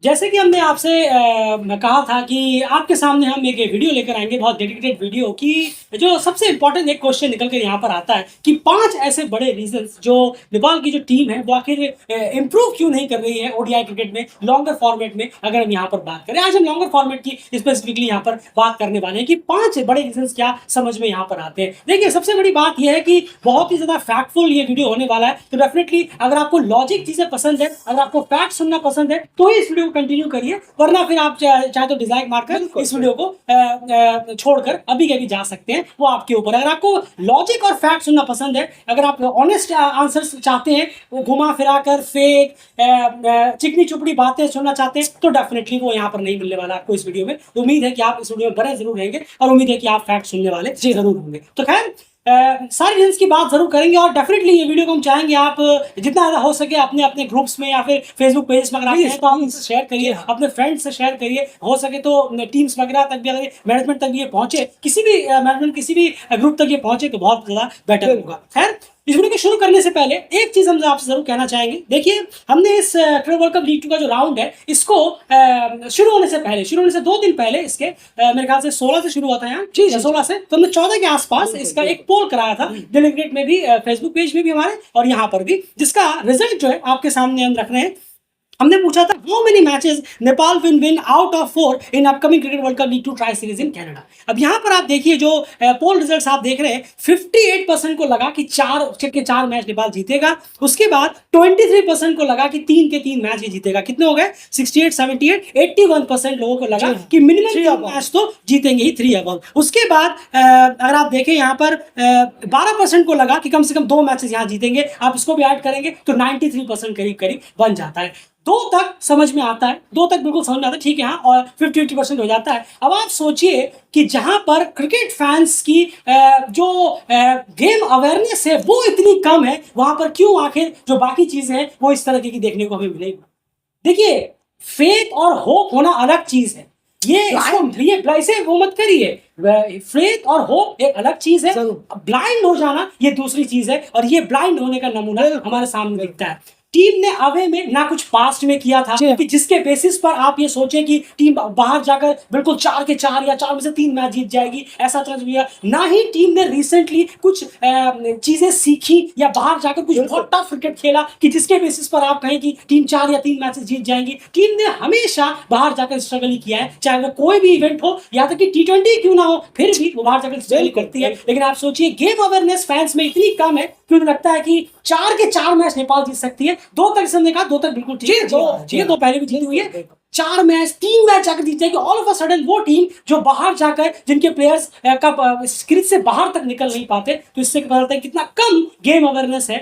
जैसे कि हमने आपसे कहा था कि आपके सामने हम एक वीडियो लेकर आएँगे, बहुत डेडिकेटेड वीडियो कि जो सबसे इम्पोर्टेंट एक क्वेश्चन निकल के यहाँ पर आता है कि 5 ऐसे बड़े रीज़न्स जो नेपाल की जो टीम है, वो आखिर इम्प्रूव क्यों नहीं कर रही है ओडीआई क्रिकेट में, लॉन्गर फॉर्मेट में अगर हम यहाँ पर बात करें। आज हम लॉन्गर फॉर्मेट की स्पेसिफिकली यहाँ पर बात करने वाले हैं कि 5 बड़े रीज़न्स क्या समझ में यहाँ पर आते हैं। देखिए, सबसे बड़ी बात ये है कि बहुत ही ज़्यादा फैक्टफुल ये वीडियो होने वाला है, तो डेफिनिटली अगर आपको लॉजिक चीज़ें पसंद है, अगर आपको फैक्ट सुनना पसंद है, तो ही इस वीडियो को कंटिन्यू करिए, वरना फिर आप चाहे तो डिसलाइक मारकर इस वीडियो को छोड़कर अभी के अभी जा सकते हैं, वो आपके ऊपर है। अगर आपको लॉजिक और फैक्ट सुनना पसंद है, अगर आप ऑनेस्ट आंसर्स चाहते हैं, वो घुमा फिरा कर फेक चिकनी चुपड़ी बातें सुनना चाहते हैं, तो डेफिनेटली वो यहाँ पर नहीं मिलने वाला आपको इस वीडियो में। उम्मीद है कि आप इस वीडियो में बने जरूर रहेंगे और उम्मीद है कि आप फैक्ट सुनने वाले जरूर होंगे। तो खैर, सारे रीजंस की बात जरूर करेंगे और डेफिनेटली ये वीडियो को हम चाहेंगे आप जितना ज़्यादा हो सके अपने अपने ग्रुप्स में या फिर फेसबुक पेज में अगर आप हैं तो आप इसे शेयर करिए, अपने फ्रेंड्स से शेयर करिए, हो सके तो टीम्स वगैरह तक भी, अगर मैनेजमेंट तक भी ये पहुंचे, किसी भी मैनेजमेंट किसी भी ग्रुप तक ये पहुंचे तो बहुत ज़्यादा बेटर होगा। खैर, इस वीडियो को शुरू करने से पहले एक चीज हम आपसे जरूर कहना चाहेंगे। देखिए, हमने इस क्रिकेट वर्ल्ड कप लीग 2 का जो राउंड है, इसको शुरू होने से 2 दिन पहले, इसके मेरे ख्याल से 16 से शुरू हुआ था यहाँ, 16 से, तो हमने 14 के आसपास इसका एक पोल कराया था दिल्ली क्रिकेट में भी, फेसबुक पेज में भी हमारे और यहाँ पर भी, जिसका रिजल्ट जो है आपके सामने हम रख रहे हैं। हमने पूछा था how many matches Nepal win out of 4 in upcoming cricket world cup league 2 tri series in Canada. अब यहाँ पर आप देखिए, जो पोल रिजल्ट्स आप देख रहे हैं, 58% को लगा कि 4 मैच नेपाल जीतेगा। उसके बाद 23% को लगा कि 3 के 3 मैच ही जीतेगा। कितने हो गए? 68, 78, 81% लोगों को लगा कि मिनिमम 3 मैच तो जीतेंगे ही, 3 अबव। उसके बाद अगर आप देखें यहाँ पर 12% को लगा कि कम से कम 2 मैचेस यहाँ जीतेंगे। आप इसको भी ऐड करेंगे तो 93% करीब करीब बन जाता है। 2 तक समझ में आता है, 2 तक बिल्कुल समझ में आता है, ठीक है हाँ, और 50-80% हो जाता है। अब आप सोचिए कि जहां पर क्रिकेट फैंस की जो गेम अवेयरनेस है वो इतनी कम है, वहां पर क्यों आखिर जो बाकी चीजें हैं वो इस तरह की देखने को हमें मिलेगी। देखिए, फेथ और होप होना अलग चीज है, ये ऐसे वो मत करिए। फेथ और होप एक अलग चीज है, ब्लाइंड हो जाना ये दूसरी चीज है, और ये ब्लाइंड होने का नमूना हमारे सामने दिखता है। टीम ने अवे में ना कुछ पास्ट में किया था कि जिसके बेसिस पर आप ये सोचें कि टीम बाहर जाकर बिल्कुल 4 के 4 या 4 में से 3 मैच जीत जाएगी, ऐसा तरह दिया। ना ही टीम ने रिसेंटली कुछ चीजें सीखी या बाहर जाकर कुछ बहुत टफ क्रिकेट खेला कि जिसके बेसिस पर आप कहें कि टीम 4 या 3 मैचेस जीत जाएंगी। टीम ने हमेशा बाहर जाकर स्ट्रगल ही किया है, चाहे वो कोई भी इवेंट हो, या तक कि T20 क्यों ना हो, फिर भी वो बाहर जाकर स्ट्रगल करती है। लेकिन आप सोचिए, गेम अवेयरनेस फैंस में इतनी कम है, क्यों लगता है कि 4 के 4 मैच नेपाल जीत सकती है। 2 तक हमने कहा, 2 तक बिल्कुल ठीक है, 2 पहले भी जीती हुई है। 4 मैच 3 मैच जाकर जीत जाएगी। ऑल ऑफ अ सडन वो टीम जो बाहर जाकर, जिनके प्लेयर्स का स्क्रीन से बाहर तक निकल नहीं पाते, तो इससे पता चलता है कितना कम गेम अवेयरनेस है,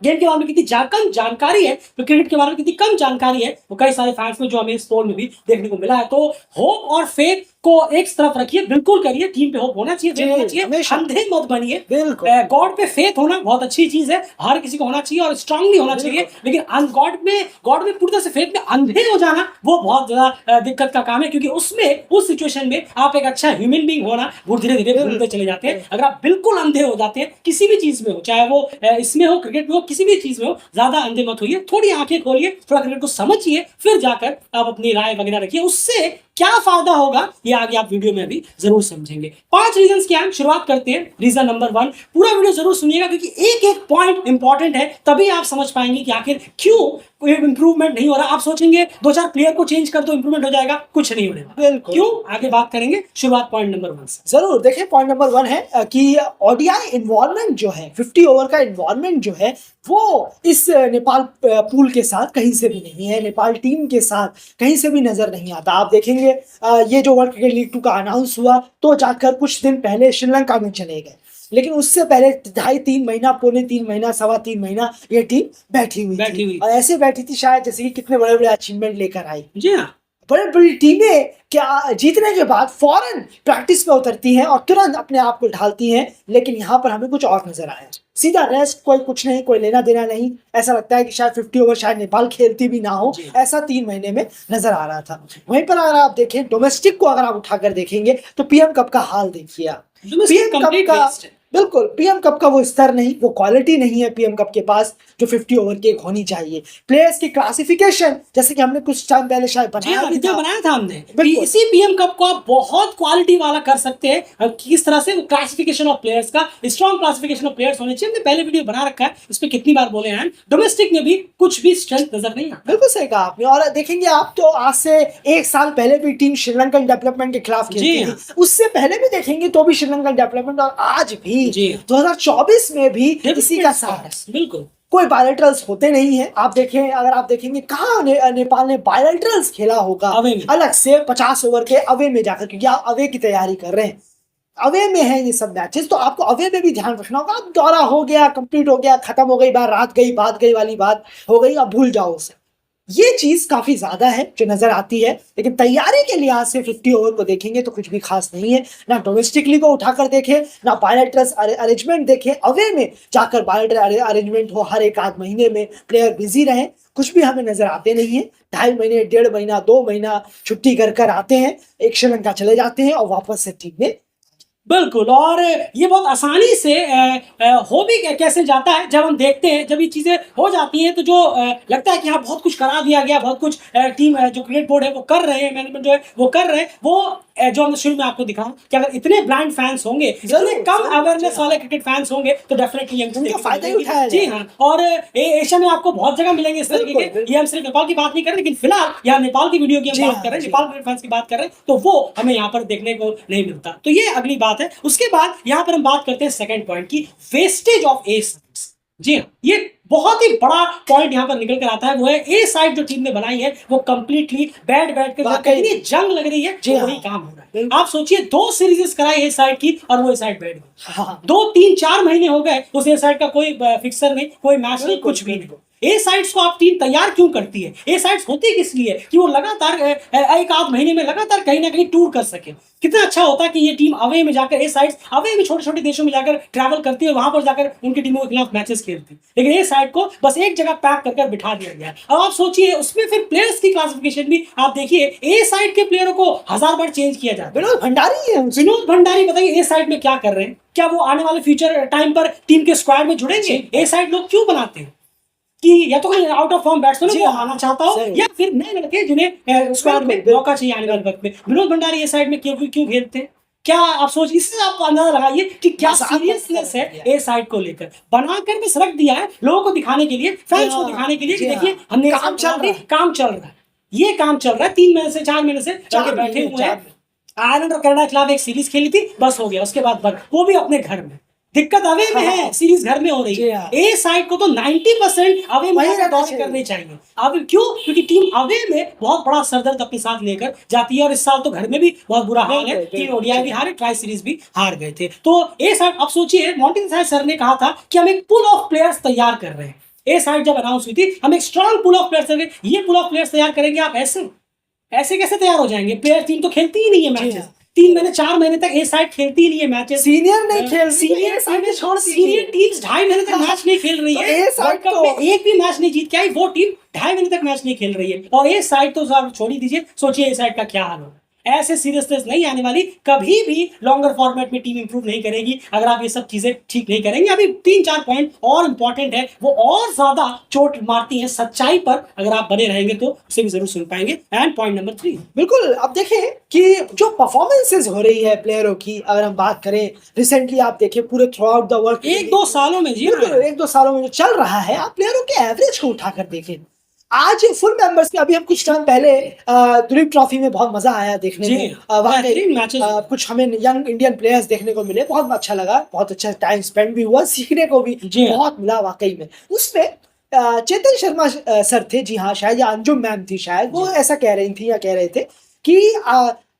गेम के बारे में कितनी कम जानकारी है, तो क्रिकेट के बारे में कितनी कम जानकारी है, वो कई सारे फैंस में जो हमें इस पोल में भी देखने को मिला है। तो होप और फेथ को एक तरफ रखिए, बिल्कुल करिए, टीम पे होप होना चाहिए, अंधे मत बनिए। गॉड पे फेथ होना बहुत अच्छी चीज है, हर किसी को होना चाहिए और स्ट्रांगली होना चाहिए, लेकिन गॉड में पूरी तरह से फेथ में अंधे हो जाना वो बहुत ज्यादा दिक्कत का काम है, क्योंकि उसमें, उस सिचुएशन में आप एक अच्छा ह्यूमन बीइंग होना वो धीरे धीरे भूलते चले जाते हैं। अगर आप बिल्कुल अंधे हो जाते हैं किसी भी चीज में हो, चाहे वो इसमें हो, क्रिकेट में हो, किसी भी चीज में हो, ज्यादा अंधे मत होइए, थोड़ी आंखें खोलिए, थोड़ा क्रिकेट को समझिए, फिर जाकर आप अपनी राय वगैरह रखिए। उससे क्या फायदा होगा ये आगे आप वीडियो में अभी जरूर समझेंगे। 5 रीजंस क्या हैं, शुरुआत करते हैं। रीजन नंबर 1, पूरा वीडियो जरूर सुनिएगा, क्योंकि एक एक पॉइंट इंपॉर्टेंट है, तभी आप समझ पाएंगे कि आखिर क्यों इंप्रूवमेंट नहीं हो रहा। आप सोचेंगे 2-4 प्लेयर को चेंज कर दो इंप्रूवमेंट हो जाएगा, कुछ नहीं होगा। क्यों, आगे बात करेंगे। शुरुआत पॉइंट नंबर 1 से। जरूर देखिए, पॉइंट नंबर 1 है कि ओडीआई इन्वॉल्वमेंट जो है, 50 ओवर का इन्वॉल्वमेंट जो है, वो इस नेपाल पूल के साथ कहीं से भी नहीं है, नेपाल टीम के साथ कहीं से भी नजर नहीं आता। आप देखेंगे ये जो वर्ल्ड क्रिकेट लीग 2 का अनाउंस हुआ तो जाकर कुछ दिन पहले श्रीलंका में चले गए, लेकिन उससे पहले 2.5-3 महीना, पौने 3 महीना, 2.25 महीना ये टीम बैठी हुई थी। और ऐसे बैठी थी शायद जैसे कि कितने बड़े बड़े अचीवमेंट लेकर आई। जी हाँ, बड़ी बड़ी टीमें क्या जीतने के बाद फौरन प्रैक्टिस में उतरती हैं और तुरंत अपने आप को ढालती हैं, लेकिन यहाँ पर हमें कुछ और नजर आया। सीधा रेस्ट, कोई कुछ नहीं, कोई लेना देना नहीं। ऐसा लगता है कि शायद 50 ओवर शायद नेपाल खेलती भी ना हो, ऐसा 3 महीने में नजर आ रहा था। वहीं पर अगर आप देखें डोमेस्टिक को, अगर आप उठाकर देखेंगे तो पीएम कप का हाल देखिए आप। पीएम कप का बिल्कुल, पीएम कप का वो स्तर नहीं, वो क्वालिटी नहीं है पीएम कप के पास जो 50 ओवर की एक होनी चाहिए। प्लेयर्स की क्लासिफिकेशन जैसे कि हमने कुछ टाइम पहले शायद जी बनाया हाँ, भी वीडियो था। बनाया था हमने कि बिल्कुल। इसी पीएम कप को आप बहुत क्वालिटी वाला कर सकते हैं। किस तरह से क्लासिफिकेशन ऑफ प्लेयर्स का स्ट्रॉन्ग क्लासिफिकेशन ऑफ प्लेयर्स होने चाहिए। हमने पहले वीडियो बना रखा है, इस पे कितनी बार बोले हैं। डोमेस्टिक में भी कुछ भी स्ट्रेंथ नजर नहीं आता। बिल्कुल सही कहा आपने। और देखेंगे आप तो आज से 1 साल पहले भी टीम श्रीलंकन डेवलपमेंट के खिलाफ जी खेलती हाँ। थी। उससे पहले भी देखेंगे तो भी श्रीलंकन डेवलपमेंट, और आज भी जी। 2024 में भी इसी का साथ है। बिल्कुल। कोई बायलैटरल्स होते नहीं है। आप देखें, अगर आप देखेंगे कहाँ नेपाल ने बायलैटरल्स खेला होगा अवे में। अलग से 50 ओवर के अवे में जाकर, क्योंकि आप अवे की तैयारी कर रहे हैं, अवे में है ये सब मैचेस, तो आपको अवे में भी ध्यान रखना होगा। अब दौरा हो गया, कंप्लीट हो गया, खत्म हो गई, बात रात गई, बात गई वाली बात हो गई, अब भूल जाओ उसे। ये चीज काफी ज्यादा है जो नजर आती है। लेकिन तैयारी के लिहाज से 50 ओवर को देखेंगे तो कुछ भी खास नहीं है। ना डोमेस्टिकली को उठाकर देखे, ना बायलैटरल्स अरेंजमेंट देखे, अवे में जाकर बायलैटरल अरेंजमेंट हो, हर एक आध महीने में प्लेयर बिजी रहे, कुछ भी हमें नजर आते नहीं है। 2.5 महीने, 1.5 महीना, 2 महीना छुट्टी कर कर आते हैं, एक श्रीलंका चले जाते हैं और वापस से टीम में। बिल्कुल। और ये बहुत आसानी से हो भी कैसे जाता है जब हम देखते हैं, जब ये चीज़ें हो जाती हैं तो जो लगता है कि हाँ बहुत कुछ करा दिया गया, बहुत कुछ टीम जो क्रिकेट बोर्ड है वो कर रहे हैं, मैनेजमेंट जो है वो कर रहे हैं। वो जो हमने शुरू में आपको दिखाया कि अगर इतने ब्लाइंड फैंस होंगे, इतने कम अवेयरनेस वाले क्रिकेट फैंस होंगे तो डेफिनेटली उनका फायदा ही उठाया जी हाँ। और एशिया में आपको बहुत जगह मिलेंगे इस तरीके के। ये हम सिर्फ नेपाल की बात नहीं कर रहे, लेकिन फिलहाल यहाँ नेपाल की वीडियो की हम बात कर रहे हैं, नेपाल क्रिकेट फैंस की बात कर रहे हैं, तो वो हमें यहाँ पर देखने को नहीं मिलता। तो ये अगली बात है। उसके बाद यहाँ पर हम बात करते हैं सेकंड पॉइंट की, वेस्टेज ऑफ ए साइड्स। जी हाँ, ये बहुत ही बड़ा पॉइंट यहाँ पर निकल कर आता है। वो है ए साइड जो टीम ने बनाई है वो कंप्लीटली बैट कर इतनी जंग लग रही है, वही काम हो रहा है। आप सोचिए 2 सीरीज कराई ए साइड की और वो ए साइड बैठ गई। हाँ। 2-3-4 महीने हो गए उस ए साइड का कोई फिक्सर नहीं, कोई मैच नहीं, कुछ भी नहीं। ए साइड्स को आप टीम तैयार क्यों करती है? ए साइड्स होती किस लिए? कि वो लगातार एक आध महीने में लगातार कहीं ना कहीं टूर कर सके। कितना अच्छा होता कि ये टीम अवे में जाकर, ए साइड्स अवे में छोटे छोटे देशों में जाकर ट्रैवल करती है, वहां पर जाकर उनकी टीमों के खिलाफ मैचेस खेलती। लेकिन ए साइड को बस एक जगह पैक कर बिठा दिया गया। अब आप सोचिए उसमें फिर प्लेयर्स की क्लासिफिकेशन भी आप देखिए, ए साइड के प्लेयरों को 1000 बार चेंज किया जाता है। विनोद भंडारी है। विनोद भंडारी बताइए ए साइड में क्या कर रहे हैं? क्या वो आने वाले फ्यूचर टाइम पर टीम के स्क्वाड में जुड़ेंगे? ए साइड लोग क्यों बनाते हैं कि या तो कोई आउट ऑफ फॉर्म बैट्समैन को आना चाहता हो, या फिर नए लड़के जिन्हें स्क्वाड में मौका चाहिए आने वाले वक्त में। विनोद भंडारी ये साइड में क्यों खेलते हैं? क्या आप सोच, इससे आप अंदाजा लगाइए कि क्या सीरियसनेस है ए साइड को लेकर। बनाकर बस रख दिया है लोगों को दिखाने के लिए, फैंस को दिखाने के लिए कि देखिए हमने काम चल रहा है, ये काम चल रहा है। 3 महीने से 4 महीने से बैठे हुए हैं। आयरलैंड और कनाडा के खिलाफ एक सीरीज खेली थी, बस हो गया, उसके बाद बंद, वो भी अपने घर में। दिक्कत अवे में है, सीरीज घर में हो रही है। ए साइड को तो 90% अवे में दौरे करने चाहिए। अब क्यों? क्योंकि टीम अवे में बहुत बड़ा सरदर्द अपने साथ लेकर जाती है, और इस साल तो घर में भी बहुत बुरा हाल है। 3 ओडीआई भी हारे, ट्राई सीरीज भी हार गए थे। तो ए साइड, अब सोचिए मॉन्टी सर ने कहा था कि हम एक पूल ऑफ प्लेयर्स तैयार कर रहे हैं। ए साइड जब अनाउंस हुई थी, हम एक स्ट्रॉन्ग पूल ऑफ प्लेयर्स, ये पूल ऑफ प्लेयर्स तैयार करेंगे। आप ऐसे कैसे तैयार हो जाएंगे? प्लेयर टीम तो खेलती ही नहीं है मैचेस। 3 महीने 4 महीने तक ए साइड खेलती ही नहीं है मैचेस। सीनियर नहीं खेल, सीनियर टीम्स 2.5 महीने तक मैच नहीं खेल रही है। वर्ल्ड कप में एक भी मैच नहीं जीत के आई वो टीम, 2.5 महीने तक मैच नहीं खेल रही है। और ए साइड तो छोड़ ही दीजिए, सोचिए ए साइड का क्या हाल होगा। ऐसे सीरियसनेस नहीं आने वाली, कभी भी लॉन्गर फॉर्मेट में टीम इंप्रूव नहीं करेगी अगर आप ये सब चीजें ठीक नहीं करेंगे। अभी 3-4 पॉइंट और इंपॉर्टेंट है, वो और ज्यादा चोट मारती है सच्चाई पर। अगर आप बने रहेंगे तो उसे भी जरूर सुन पाएंगे। एंड पॉइंट नंबर 3, बिल्कुल। अब देखें कि जो परफॉर्मेंसेस हो रही है प्लेयरों की, अगर हम बात करें रिसेंटली, आप देखें पूरे थ्रू आउट द वर्ल्ड 1-2 सालों में, जी 1-2 सालों में जो चल रहा है, आप प्लेयरों के एवरेज को उठाकर देखें। आज फुल मेंबर्स में, अभी हम कुछ टाइम पहले दुलीप ट्रॉफी में बहुत मजा आया देखने में। कुछ हमें यंग इंडियन प्लेयर्स देखने को मिले, बहुत अच्छा लगा, बहुत अच्छा टाइम स्पेंड भी हुआ, सीखने को भी बहुत मिला वाकई में। उसमें चेतन शर्मा सर थे, जी हाँ, शायद या अंजुम मैम थी शायद, वो ऐसा कह रही थी या कह रहे थे कि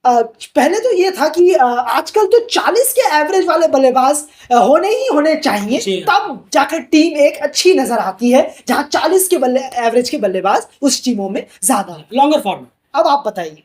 पहले तो ये था कि आजकल तो 40 के एवरेज वाले बल्लेबाज होने चाहिए, तब जाकर टीम एक अच्छी नजर आती है, जहां 40 के एवरेज के बल्लेबाज उस टीमों में ज्यादा लॉन्गर फॉर्म। अब आप बताइए,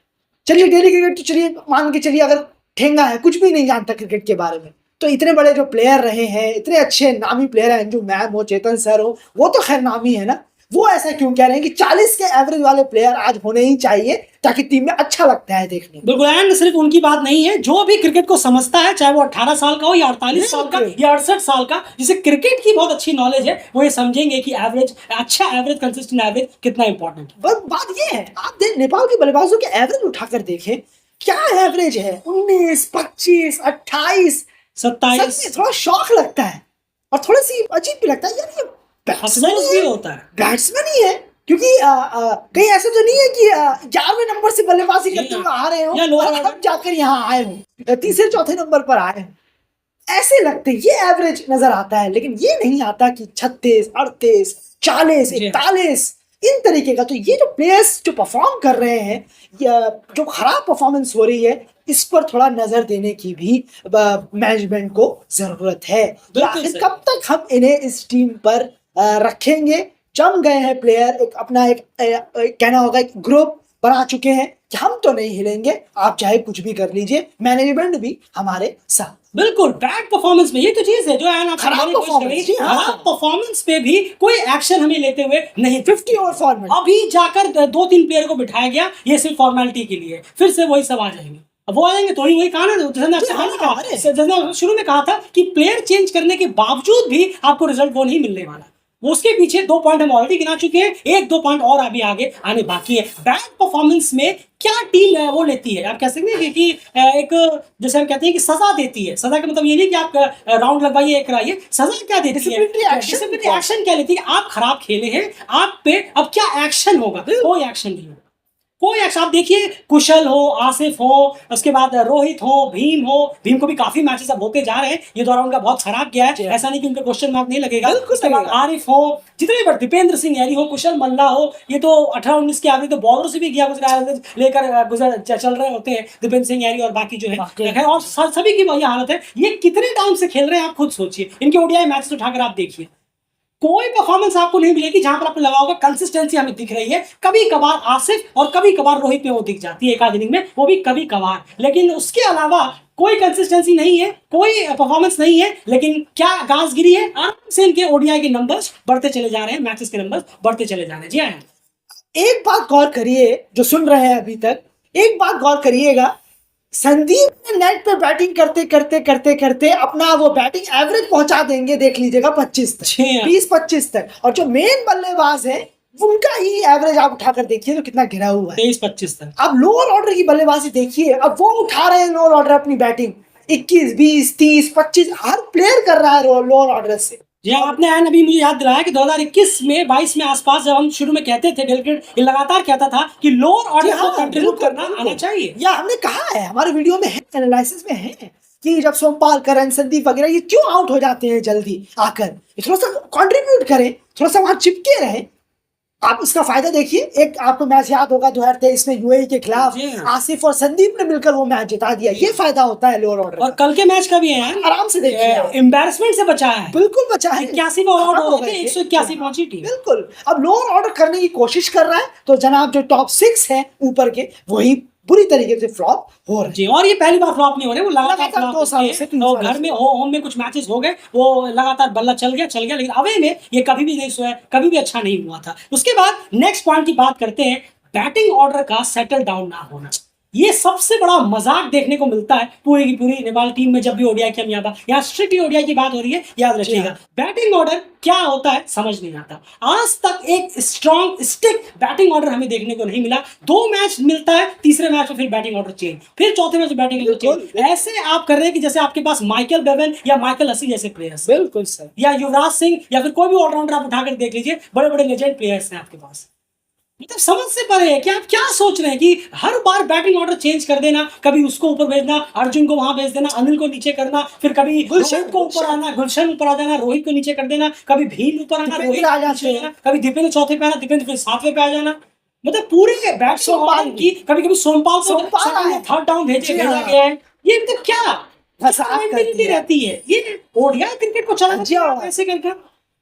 चलिए डेली क्रिकेट तो चलिए मान के चलिए, अगर ठेंगा है, कुछ भी नहीं जानता क्रिकेट के बारे में, तो इतने बड़े जो प्लेयर रहे हैं, इतने अच्छे नामी प्लेयर हैं, जो मैम हो, चेतन सर हो, वो तो खैर नामी है ना, वो ऐसा क्यों कह रहे हैं कि 40 के एवरेज वाले प्लेयर आज होने ही चाहिए ताकि टीम में अच्छा लगता है देखने में। बिल्कुल, एंड सिर्फ उनकी बात नहीं है, जो भी क्रिकेट को समझता है, चाहे वो 18 साल का हो या 48 साल का या 68 साल का, जिसे क्रिकेट की बहुत अच्छी नॉलेज है, वो ये समझेंगे कि एवरेज, अच्छा एवरेज, कंसिस्टेंट एवरेज कितना इंपॉर्टेंट है। बस बात ये है, आप नेपाल के बल्लेबाजों के एवरेज उठाकर देखें, क्या एवरेज है, 19, 25, 28, 27। थोड़ा शौक लगता है और थोड़ा सी अजीब भी लगता है यार, ये अफसोस भी होता है, बैट्समैन ही है, क्योंकि कहीं ऐसा तो नहीं है कि 11वें नंबर से बल्लेबाजी करते हुए आ रहे हो और अब जाकर यहाँ आए हो, तीसरे चौथे नंबर पर आए हो, ऐसे लगते ये एवरेज नजर आता है, लेकिन ये नहीं आता कि 36, 38, 40, 41 इन तरीके का। तो ये जो प्लेयर्स जो परफॉर्म कर रहे हैं या जो खराब परफॉर्मेंस हो रही है, इस पर थोड़ा नजर देने की भी मैनेजमेंट को जरूरत है। आखिर कब तक हम इन्हें इस टीम पर रखेंगे? जम गए हैं प्लेयर, एक अपना एक कहना होगा एक ग्रुप बना चुके हैं कि हम तो नहीं हिलेंगे, आप चाहे कुछ भी कर लीजिए, मैनेजमेंट भी हमारे साथ। बिल्कुल, बैड परफॉर्मेंस में ये तो चीज है जो है, खराब परफॉर्मेंस पे भी कोई एक्शन हमें लेते हुए नहीं। 50 ओवर फॉर्मेट अभी जाकर 2-3 प्लेयर को बिठाया गया, ये सिर्फ फॉर्मेलिटी के लिए, फिर से वही सब आ जाएंगे। अब वो आएंगे तो वही कहा ना, जैसे शुरू में कहा था कि प्लेयर चेंज करने के बावजूद भी आपको रिजल्ट वो नहीं मिलने वाला। उसके पीछे 2 पॉइंट हम ऑलरेडी गिना चुके हैं, 1-2 पॉइंट और अभी आगे आने बाकी है। बैड परफॉर्मेंस में क्या टीम वो लेती है, आप कह सकते हैं कि एक, जैसे हम कहते हैं कि सजा देती है। सजा का मतलब ये नहीं कि आप राउंड लगवाइए कराइए, सजा क्या देती है, डिसिप्लिनरी एक्शन क्या लेती है। आप खराब खेले हैं, आप पे अब क्या एक्शन होगा? कोई एक्शन नहीं होगा, कोई एक्शन। आप देखिए, कुशल हो, आसिफ हो, उसके बाद रोहित हो, भीम हो, भीम को भी काफी मैचेस अब होते जा रहे हैं, ये दौरान उनका बहुत खराब गया है, ऐसा नहीं कि उनका क्वेश्चन मार्क नहीं लगेगा। उसके बाद आरिफ हो, जितने भी दीपेंद्र सिंह यारी हो, कुशल मल्ला हो, ये तो 18-19 के एवरेज तो बॉलर से भी गया लेकर गुजर चल रहे होते हैं, दीपेंद्र सिंह यारी और बाकी जो है, और सभी की वही हालत है। ये कितने टाइम से खेल रहे हैं आप खुद सोचिए, इनके ओडीआई मैचेस उठाकर आप देखिए, कोई परफॉर्मेंस आपको नहीं मिलेगी जहां पर आपको लगा होगा कंसिस्टेंसी हमें दिख रही है। कभी कभार आसिफ और कभी कभार रोहित में वो दिख जाती है एक आध इनिंग में, वो भी कभी कभार, लेकिन उसके अलावा कोई कंसिस्टेंसी नहीं है, कोई परफॉर्मेंस नहीं है। लेकिन क्या घास गिरी है? आराम से इनके ओडीआई के नंबर्स बढ़ते चले जा रहे हैं, मैचेस के नंबर्स बढ़ते चले जा रहे हैं। जी हाँ, एक बात गौर करिए, जो सुन रहे हैं अभी तक, एक बात गौर करिएगा, संदीप ने नेट पे बैटिंग करते करते करते करते अपना वो बैटिंग एवरेज पहुंचा देंगे, देख लीजिएगा 25 तक, 20-25 तक। और जो मेन बल्लेबाज है उनका ही एवरेज आप उठाकर देखिए तो कितना गिरा हुआ है, 23-25 तक। अब लोअर ऑर्डर की बल्लेबाजी देखिए, अब वो उठा रहे हैं लोअर ऑर्डर अपनी बैटिंग, 21, 20, 30, 25 हर प्लेयर कर रहा है लोअर ऑर्डर से। जी, आपने अभी मुझे याद दिलाया कि 2021 में 22 में आसपास जब हम शुरू में कहते थे, डेलक्रिट लगातार कहता था कि लोअर ऑर्डर को कंट्रीब्यूट करना आना चाहिए, या हमने कहा है, हमारे वीडियो में है, एनालिसिस में है कि जब सोमपाल, करण, संदीप वगैरह ये क्यों आउट हो जाते हैं जल्दी आकर, थोड़ा सा कंट्रीब्यूट करें, थोड़ा सा वहां चिपके रहे। आप इसका फायदा देखिए, एक आपको मैच याद होगा 2023 में यूएई के खिलाफ आसिफ और संदीप ने मिलकर वो मैच जिता दिया, ये फायदा होता है लोअर ऑर्डर। और कल के मैच का भी है, आराम से देखिए, एम्बैरेसमेंट से बचा है, बिल्कुल बचा है, 81 पर आउट हो गए थे, 181 पहुंची टीम। बिल्कुल, अब लोअर ऑर्डर करने की कोशिश कर रहा है, तो जनाब जो टॉप 6 है ऊपर के, वही बुरी तरीके से फ्लॉप हो रहे हैं। और ये पहली बार फ्लॉप नहीं हो रहे, वो लगातार 2 साल से, तो घर में होम में कुछ मैचेस हो गए, वो लगातार बल्ला चल गया, लेकिन अवे में ये कभी भी नहीं सोया, कभी भी अच्छा नहीं हुआ था। उसके बाद नेक्स्ट पॉइंट की बात करते हैं, बैटिंग ऑर्डर का सेटल डाउन ना होना। ये सबसे बड़ा मजाक देखने को मिलता है पूरी की पूरी नेपाल टीम में, जब भी ओडीआई की हम यहाँ स्ट्रिक्टली ओडीआई की बात हो रही है, याद रखिएगा बैटिंग ऑर्डर क्या होता है समझ नहीं आता। आज तक एक स्ट्रॉन्ग स्टिक बैटिंग ऑर्डर हमें देखने को नहीं मिला। 2 मैच मिलता है, तीसरे मैच में फिर बैटिंग ऑर्डर चेंज, फिर चौथे मैच बैटिंग ऑर्डर चेंज। ऐसे आप कर रहे हैं कि जैसे आपके पास माइकल बेवन या माइकल हसी जैसे प्लेयर्स, बिल्कुल सर, या युवराज सिंह या फिर कोई भी ऑलराउंडर आप उठाकर देख लीजिए, बड़े बड़े लेजेंड प्लेयर्स हैं आपके पास। मतलब समझ से परे है कि आप क्या सोच रहे हैं कि हर बार बैटिंग ऑर्डर चेंज कर देना, कभी उसको ऊपर भेजना, अर्जुन को वहां भेज देना, अनिल को नीचे करना, फिर कभी गुलशन को ऊपर आना, गुलशन ऊपर आ जाना, रोहित को नीचे कर देना, कभी भीम ऊपर आना, रोहित आ जाना, कभी दीपेंद्र चौथे पे आना, दीपेंद्र फिर 7वें पे आ जाना। मतलब पूरे बैट्समैन की कभी कभी सोमपाल को थर्ड डाउन भेजा गया है। ये मतलब क्या रहती है, ये ओडीआई क्रिकेट को चलाना ऐसे करके।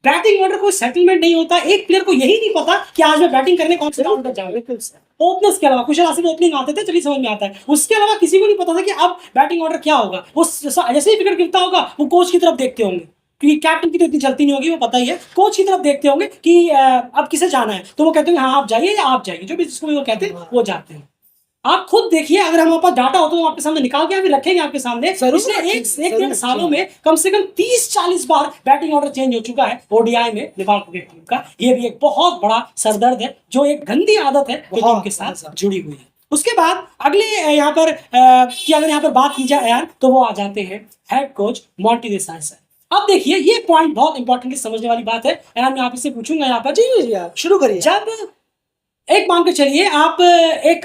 बैटिंग ऑर्डर कोई सेटलमेंट नहीं होता, एक प्लेयर को यही नहीं पता कि आज मैं बैटिंग करने कौन से राउंड पर जाऊंगा। ओपनर्स के अलावा, कुशल आसिफ ओपनिंग आते थे, चलिए समझ में आता है, उसके अलावा किसी को नहीं पता था कि अब बैटिंग ऑर्डर क्या होगा। वो जैसे ही विकेट गिरता होगा वो कोच की तरफ देखते होंगे, क्योंकि कैप्टन की तो इतनी चलती नहीं होगी, वो पता ही है। कोच की तरफ देखते होंगे कि अब किसे जाना है, तो वो कहते हैं हाँ आप जाइए या आप जाइए, जो भी जिसको भी वो कहते हैं वो जाते हैं। आप खुद देखिए, अगर हमारे पास डाटा हो तो हम आपके सामने निकाल के अभी रखेंगे आपके सामने। पिछले एक डेढ़ सालों में कम से कम 30-40 बार बैटिंग ऑर्डर चेंज हो चुका है ओडीआई में नेपाल क्रिकेट टीम का। ये भी एक बहुत बड़ा सरदर्द है, जो एक गंदी आदत है जो टीम के साथ जुड़ी हुई है। उसके बाद अगले यहाँ पर कि अगर यहाँ पर बात की जाए यार, तो वो आ जाते हैं head coach Monty Desai sir. अब देखिए ये पॉइंट बहुत इंपॉर्टेंट समझने वाली बात है यार, मैं आप इससे पूछूंगा यहाँ पर। जी शुरू करिए। जब एक मान के चलिए आप एक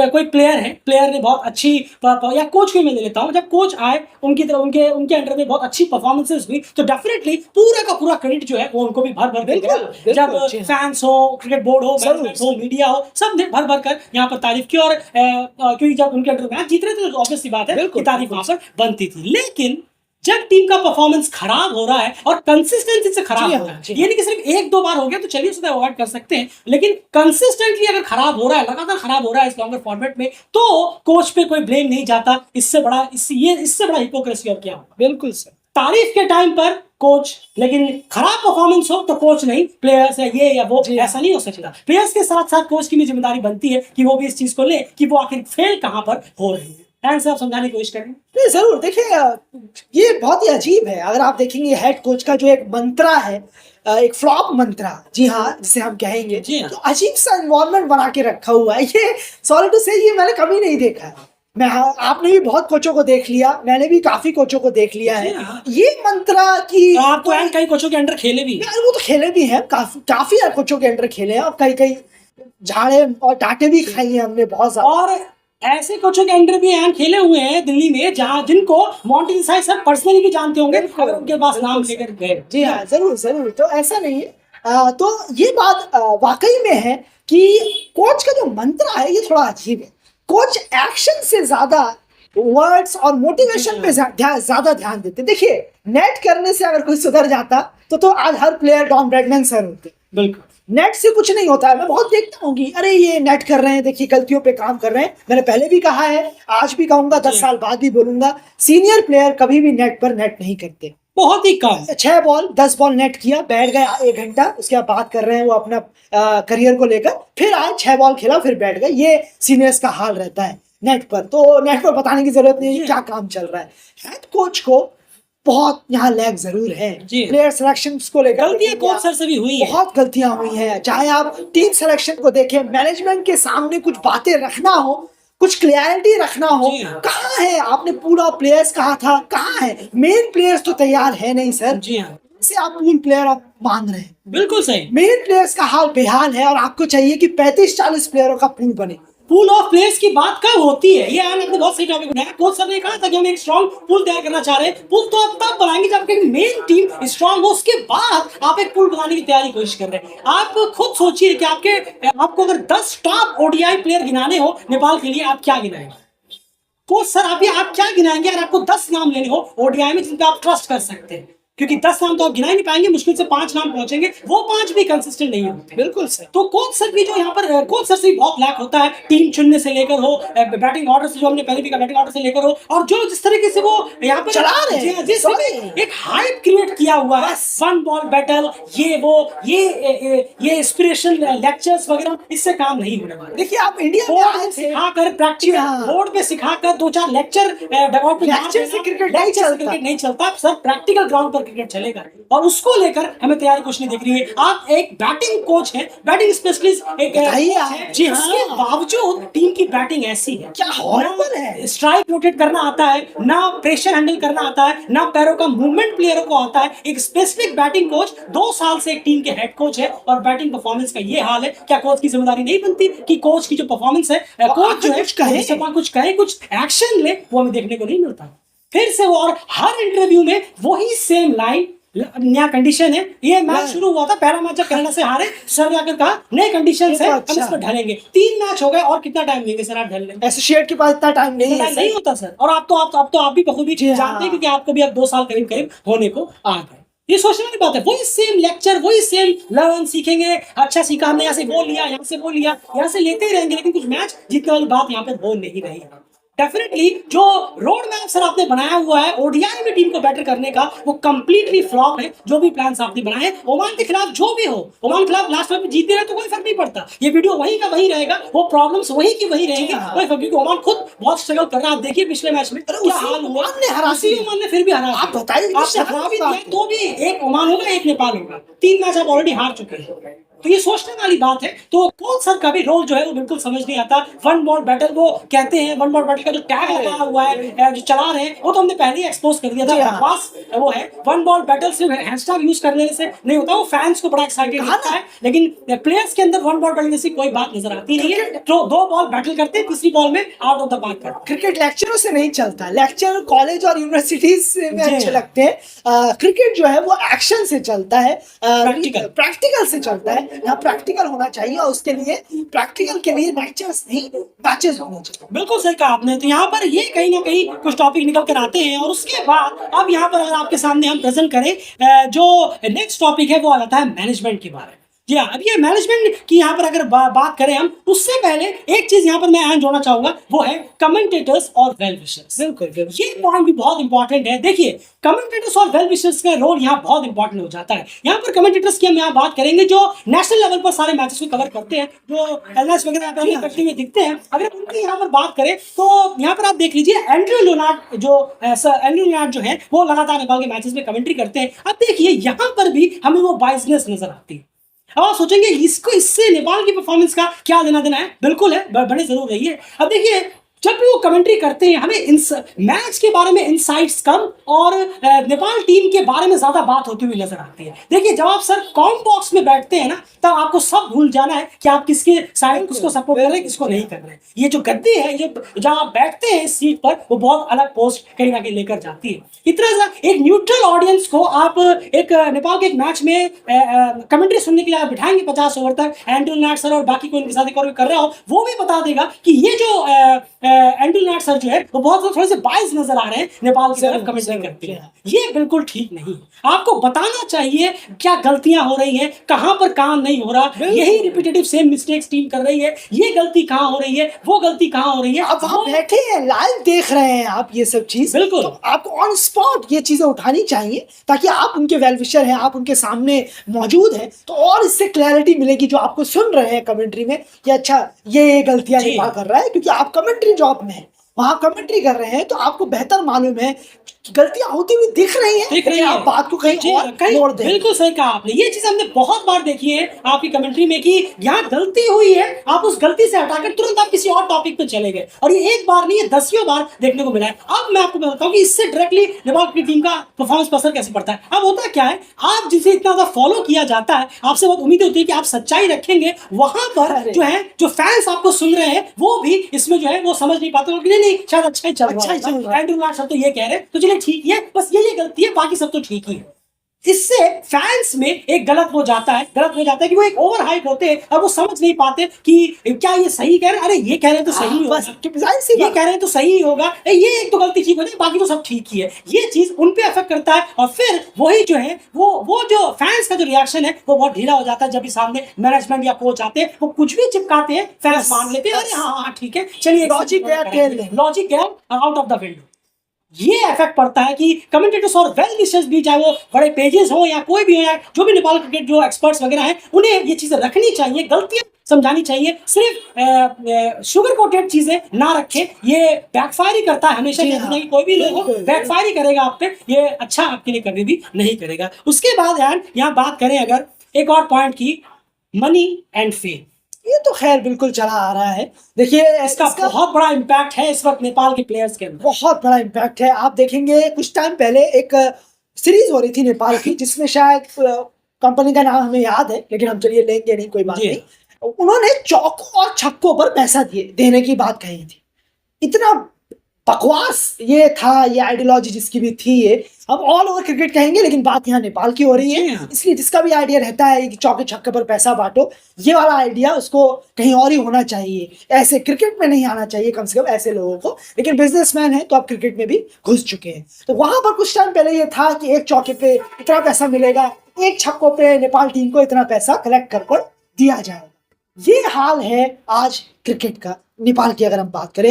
कोई प्लेयर है, प्लेयर ने बहुत अच्छी या कोच को मैं ले लेता हूं, जब कोच आए उनकी तरफ उनके अंडर में बहुत अच्छी परफॉर्मेंसेस हुई, तो डेफिनेटली पूरा का पूरा क्रेडिट जो है वो उनको भी भर भर देगा। जब फैंस हो, क्रिकेट बोर्ड हो, मैनेजमेंट हो, मीडिया हो, सब ने भर भर कर यहाँ पर तारीफ की। और क्योंकि जब उनके अंडर मैच जीत रहे थे तो ऑब्वियस सी बात है कि तारीफ वहां पर बनती थी। लेकिन जब टीम का परफॉर्मेंस खराब हो रहा है और कंसिस्टेंसी से खराब हो रहा है, ये नहीं कि सिर्फ एक दो बार हो गया तो चलिए उसे अवॉइड कर सकते हैं, लेकिन कंसिस्टेंटली अगर खराब हो रहा है, लगातार खराब हो रहा है इस लॉन्गर फॉर्मेट में, तो कोच पे कोई ब्लेम नहीं जाता। इससे बड़ा हिपोक्रेसी और क्या होगा। बिल्कुल सर। तारीफ के टाइम पर कोच, लेकिन खराब परफॉर्मेंस हो तो कोच नहीं, प्लेयर्स है ये या वो, ऐसा नहीं हो सकता। प्लेयर्स के साथ साथ कोच की भी जिम्मेदारी बनती है कि वो भी इस चीज को ले कि वो आखिर फेल कहां पर हो रही है। से आप समझाने की कोशिश करें। नहीं जरूर, देखिए ये बहुत ही अजीब है। अगर आप देखेंगे हेड कोच का जो एक मंत्रा है, एक फ्लॉप मंत्रा, जी हाँ, जिसे हम कहेंगे, तो अजीब सा एनवायरनमेंट बना के रखा हुआ है। ये सॉरी टू से ये मैंने कभी नहीं देखा है। आपने भी बहुत कोचों को देख लिया, मैंने भी काफी कोचों को देख लिया है। ये मंत्रा की तो आप तो कई कोचों के अंडर खेले भी हैं। वो तो खेले भी हैं, काफी कोचों के अंडर खेले हैं, और कई झाड़े और डांटे भी खाई हैं हमने बहुत ज्यादा। और ऐसे कोचों के अंडर भी यहाँ खेले हुए हैं दिल्ली में, जहाँ जिनको मॉन्टी देसाई सर पर्सनली भी जानते होंगे अगर उनके पास नाम लेकर गए। जी हाँ, जरूर। तो ऐसा नहीं है। तो ये बात वाकई में है कि कोच का जो मंत्र है ये थोड़ा अजीब है। कोच एक्शन से ज्यादा वर्ड्स और मोटिवेशन पे ज्यादा ध्यान देते। देखिए नेट करने से अगर कोई सुधर जाता तो आज हर प्लेयर डॉन ब्रैडमैन सर होते। बिल्कुल, नेट से कुछ नहीं होता है। मैं बहुत देखता हूँ कि अरे ये नेट कर रहे हैं, देखिए गलतियों पे काम कर रहे हैं। मैंने पहले भी कहा है, आज भी कहूंगा, 10 साल बाद भी बोलूंगा, सीनियर प्लेयर कभी भी नेट पर नेट नहीं करते। बहुत ही कम। 6 बॉल 10 बॉल नेट किया, बैठ गए 1 घंटा, उसके बाद बात कर रहे हैं वो अपना करियर को लेकर, फिर आए 6 बॉल खेला फिर बैठ गए। ये सीनियर्स का हाल रहता है नेट पर। तो नेट पर बताने की जरूरत नहीं है क्या काम चल रहा है। हेड कोच को बहुत यहाँ लैग जरूर है। प्लेयर सिलेक्शन को लेकर गलतियां कोच सर से भी हुई है, बहुत गलतियां हुई हैं। चाहे आप टीम सिलेक्शन को देखें, मैनेजमेंट के सामने कुछ बातें रखना हो, कुछ क्लियरिटी रखना हो, कहाँ है आपने पूरा प्लेयर्स कहा था, कहाँ है मेन प्लेयर्स? तो तैयार है नहीं सर। जी हाँ, से आप पूल प्लेयर आप मान रहे हैं, बिल्कुल सही। मेन प्लेयर्स का हाल बेहाल है और आपको चाहिए कि 35-40 प्लेयरों का पूल बने। पूल ऑफ प्लेयर्स की बात कब होती है? ये आपने बहुत सही टॉपिक उठाया। कोच सर ने कहा था कि हम एक स्ट्रॉन्ग पूल तैयार करना चाह रहे हैं। पूल तो आप तब बनाएंगे जब आपकी मेन टीम स्ट्रॉन्ग हो, उसके बाद आप एक पूल बनाने की तैयारी कोशिश कर रहे हैं। आप खुद सोचिए कि आपको अगर 10 टॉप ओडीआई प्लेयर गिनाने हो नेपाल के लिए, आप क्या गिनाएंगे? कोच सर आप क्या गिनाएंगे अगर आपको 10 नाम लेने हो ओडीआई में जिन पे आप ट्रस्ट कर सकते हैं? क्योंकि 10 नाम तो आप गिना ही नहीं पाएंगे, मुश्किल से 5 नाम पहुंचेंगे, वो 5 भी कंसिस्टेंट नहीं होते। बिल्कुल सर। तो कोच सर भी जो यहाँ पर कोच सर से बहुत लैक होता है, टीम चुनने से लेकर हो, बैटिंग ऑर्डर से, जो हमने पहले भी कहा, बैटिंग ऑर्डर से लेकर हो, और जो जिस तरीके से वो यहाँ पर चला रहे हैं, जिस एक हाइप क्रिएट किया हुआ है, 1 बॉल बैटल, ये वो, ये इंस्पिरेशन लेक्चर्स वगैरह, इससे काम नहीं होने वाला। देखिए आप इंडिया में सिखाकर, प्रैक्टिकल बोर्ड पे सिखाकर 2-4 लेक्चर डगआउट में से क्रिकेट नहीं चलता सर। प्रैक्टिकल ग्राउंड पर क्रिकेट चलेगा, और उसको लेकर हमें तैयारी कुछ नहीं दिख रही है। आप एक बैटिंग कोच हैं, बैटिंग स्पेशलिस्ट एक जी हाँ, उसके बावजूद टीम की बैटिंग ऐसी है, क्या हॉरिबल है। स्ट्राइक रोटेट करना आता है ना, प्रेशर हैंडल करना आता है ना, पैरों का मूवमेंट प्लेयरों को आता है। एक स्पेसिफिक बैटिंग कोच 2 साल से एक टीम के हेड कोच है, और बैटिंग परफॉर्मेंस का ये हाल है। क्या कोच की जिम्मेदारी नहीं बनती कि कोच की जो परफॉर्मेंस है, कोच जो है कुछ कहे, कुछ एक्शन ले, वो हमें देखने को नहीं मिलता फिर से वो। और हर इंटरव्यू में वही सेम लाइन, नया कंडीशन है। ये मैच शुरू हुआ था, पहला मैच जब कनाडा से हारे, सर ने आकर कहा नए कंडीशन है, हम इस पर ढलेंगे। 3 मैच हो गए और कितना टाइम लेंगे सर आप ढल लेंगे? एसोसिएट के पास इतना टाइम नहीं होता सर। और आप भी बखूबी जानते हैं, क्योंकि आपको भी अब 2 साल करीब होने को आ गए। ये सोचने वाली बात है। वही सेम लेक्चर, वही सेम लर्न, सीखेंगे, अच्छा सीखा हमने, यहाँ से वो लिया, यहाँ से वो लिया, यहाँ से लेते ही रहेंगे, लेकिन कुछ मैच जीतने वाली बात यहाँ पे हो नहीं रही है। डेफिनेटली जो रोड मैप सर आपने बनाया हुआ है ओडीआई में टीम को बेटर करने का, वो कंप्लीटली फ्लॉप है। जो भी प्लान्स आपने बनाए हैं ओमान के खिलाफ, जो भी हो, ओमान के खिलाफ लास्ट में जीतते रहे तो कोई फर्क नहीं पड़ता, ये वीडियो वहीं का वहीं रहेगा, वो प्रॉब्लम्स वहीं की वहीं रहेंगी, कोई फर्क नहीं। ओमान खुद बहुत स्ट्रगल कर रहा है। आप देखिए पिछले मैच में क्या हाल हुआ, ओमान ने फिर भी हरा। आप बताइए, आप हरा भी दिया तो भी एक ओमान होगा एक नेपाल होगा, 3 मैच आप ऑलरेडी हार चुके हैं। तो ये सोचने वाली बात है। तो कोच सर का भी रोल जो है वो बिल्कुल समझ नहीं आता। वन बॉल बैटल वो कहते हैं, वन बॉल बैटल का जो टैग लगा हुआ है जो चला रहे हैं वो तो हमने पहले ही एक्सपोज कर दिया था। बकवास वो है। वन बॉल बैटल सिर्फ हैशटैग यूज करने से नहीं होता, वो फैंस को बड़ा एक्साइटेड लगता है, लेकिन प्लेयर्स के अंदर वन बॉल बैटल जैसी कोई बात नजर आती नहीं है। तो 2 बॉल बैटल करते हैं, तीसरी बॉल में आउट ऑफ द पार्क करते। क्रिकेट लेक्चरों से नहीं चलता, लेक्चर कॉलेज और यूनिवर्सिटीज में अच्छे लगते हैं। क्रिकेट जो है वो एक्शन से चलता है, प्रैक्टिकल से चलता है। यहाँ प्रैक्टिकल होना चाहिए और उसके लिए प्रैक्टिकल के लिए लेक्चर्स नहीं मैचेस होने चाहिए। बिल्कुल सही कहा आपने। तो यहाँ पर ये कहीं ना कहीं कुछ टॉपिक निकल कर आते हैं और उसके बाद अब यहाँ पर अगर आपके सामने हम प्रेजेंट करें जो नेक्स्ट टॉपिक है वो आ जाता है मैनेजमेंट के बारे में। जी हाँ, अब ये मैनेजमेंट की यहाँ पर अगर बात करें हम, उससे पहले एक चीज यहाँ पर मैं ऐड जोड़ना चाहूंगा, वो है कमेंटेटर्स और वेल विशर्स। बिल्कुल, ये पॉइंट भी बहुत इंपॉर्टेंट है। देखिए कमेंटेटर्स और वेल विशर्स का रोल यहाँ बहुत इंपॉर्टेंट हो जाता है। यहाँ पर कमेंटेटर्स की हम यहाँ बात करेंगे जो नेशनल लेवल पर सारे मैचेस को कवर करते हैं, जो एलएस वगैरह करते हुए दिखते हैं। अगर उनकी यहाँ पर बात करें तो यहाँ पर आप देख लीजिए एंड्रयू लियोनार्ड जो है वो लगातार नेपाल के मैचेस में कमेंट्री करते हैं। अब देखिए यहाँ पर भी हमें वो बाइसनेस नजर आती है। अब आप सोचेंगे इससे नेपाल की परफॉर्मेंस का क्या लेना देना है? बिल्कुल है, बड़े जरूर रही है। अब देखिए जब भी वो कमेंट्री करते हैं हमें मैच के बारे में इनसाइट्स कम और नेपाल टीम के बारे में ज्यादा बात होती हुई नजर आती है। देखिए जब आप सर कॉम बॉक्स में बैठते हैं ना, तब आपको सब भूल जाना है कि आप किसके साइड किसको सपोर्ट कर रहे हैं, किसको नहीं कर रहे हैं। ये जो गद्दी है, ये जब आप बैठते हैं इस सीट पर, वो बहुत अलग पोस्ट कहीं ना कहीं लेकर जाती है। इतना सा एक न्यूट्रल ऑडियंस को आप एक नेपाल के एक मैच में कमेंट्री सुनने के लिए आप बिठाएंगे 50 ओवर तक, एंड्रयू लियोनार्ड सर और बाकी कोई इनके साथ एक और कर रहा हो, वो भी बता देगा कि ये जो एंड्रयू लियोनार्ड सर जो है वो बहुत थोड़े से बायस नजर आ रहे हैं नेपाल की तरफ कमेंट्री करते हैं। ये बिल्कुल ठीक नहीं। आपको बताना चाहिए क्या गलतियां हो रही हैं, कहां पर काम नहीं हो रहा, यही रिपीटेटिव सेम मिस्टेक्स टीम कर रही है, ये गलती कहां हो रही है, वो गलती कहां हो रही है। आप वहां बैठे हैं, लाइव देख रहे हैं आप ये सब चीज, बिल्कुल तो आपको ऑन स्पॉट ये चीजें उठानी चाहिए ताकि आप उनके वेल विशर हैं, आप उनके सामने मौजूद हैं, तो और इससे क्लैरिटी मिलेगी जो आपको सुन रहे हैं कमेंट्री में कि अच्छा ये गलतियां नेपाल कर रहा है, क्योंकि आप कमेंट्री जॉब में है, वहां कमेंट्री कर रहे हैं, तो आपको बेहतर मालूम है कि गलतियां होती हुई दिख रही हैं, आप बात को कहीं और मोड़ दें। बिल्कुल सही कहा आपने। ये चीज हमने बहुत बार देखी है आपकी कमेंट्री में कि यहाँ गलती हुई है, आप उस गलती से हटाकर तुरंत आप किसी और टॉपिक पे चले गए, और ये एक बार नहीं है 10 बार देखने को मिला है। अब मैं आपको बताता हूँ कि इससे डायरेक्टली नेपाल की टीम का परफॉर्मेंस पर असर कैसे पड़ता है। अब होता क्या है, आप जिसे इतना ज्यादा फॉलो किया जाता है, आपसे बहुत उम्मीद होती है कि आप सच्चाई रखेंगे, वहां पर जो है जो फैंस आपको सुन रहे हैं वो भी इसमें जो है वो समझ नहीं पाते, नहीं शायद अच्छा ही चल रहा है, एंड्रयू लियोनार्ड सर तो ये कह रहे हैं तो चलिए ठीक है, बस ये गलती है, बाकी सब तो ठीक ही है। इससे फैंस में एक गलत हो जाता है कि वो एक ओवर हाइप होते हैं और वो समझ नहीं पाते कि क्या ये सही कह रहे हैं, अरे ये कह रहे हैं तो सही होगा, ये कह रहे हैं तो सही होगा, ये एक तो गलती ठीक हो जाए, बाकी तो सब ठीक ही है। ये चीज उन पे अफेक्ट करता है और फिर वही जो है वो जो फैंस का जो रिएक्शन है वो बहुत ढीला हो जाता है। जब भी सामने मैनेजमेंट या कोच आते हैं वो कुछ भी चिपकाते हैं, फैंस मान लेते हैं, अरे हाँ ठीक है, चलिए लॉजिक गया आउट ऑफ द विंडो। ये इफेक्ट पड़ता है कि कमेंटेटर्स और वेल विशर्स भी, चाहे वो बड़े पेजेस हो या कोई भी हो, या जो भी नेपाल क्रिकेट जो एक्सपर्ट्स वगैरह हैं, उन्हें ये चीजें रखनी चाहिए, गलतियां समझानी चाहिए, सिर्फ शुगर कोटेड चीजें ना रखें। ये बैकफायर ही करता है हमेशा। कोई भी लोग हो बैकफायर ही करेगा आप पे, ये अच्छा आपके लिए कभी भी नहीं करेगा। उसके बाद यार यहाँ बात करें अगर एक और पॉइंट की, मनी एंड फेम, ये तो खैर बिल्कुल चला आ रहा है। देखिए इसका बहुत बड़ा इम्पैक्ट है इस वक्त नेपाल के प्लेयर्स के अंदर, बहुत बड़ा इम्पैक्ट है। आप देखेंगे कुछ टाइम पहले एक सीरीज हो रही थी नेपाल की, जिसमें शायद कंपनी का नाम हमें याद है, लेकिन हम चलिए लेंगे नहीं, कोई बात नहीं। उन्होंने चौकों और छक्कों पर पैसा देने की बात कही थी। इतना बकवास ये था, ये आइडियोलॉजी जिसकी भी थी, ये हम ऑल ओवर क्रिकेट कहेंगे, लेकिन बात यहाँ नेपाल की हो रही है। इसलिए जिसका भी आइडिया रहता है कि चौके छक्के पर पैसा बांटो, ये वाला आइडिया उसको कहीं और ही होना चाहिए, ऐसे क्रिकेट में नहीं आना चाहिए कम से कम ऐसे लोगों को। लेकिन बिजनेसमैन है तो आप क्रिकेट में भी घुस चुके हैं। तो वहां पर कुछ टाइम पहले ये था कि एक चौके पे इतना पैसा मिलेगा, एक छक्कों पे नेपाल टीम को इतना पैसा कलेक्ट कर दिया जाएगा। ये हाल है आज क्रिकेट का, नेपाल की अगर हम बात करें।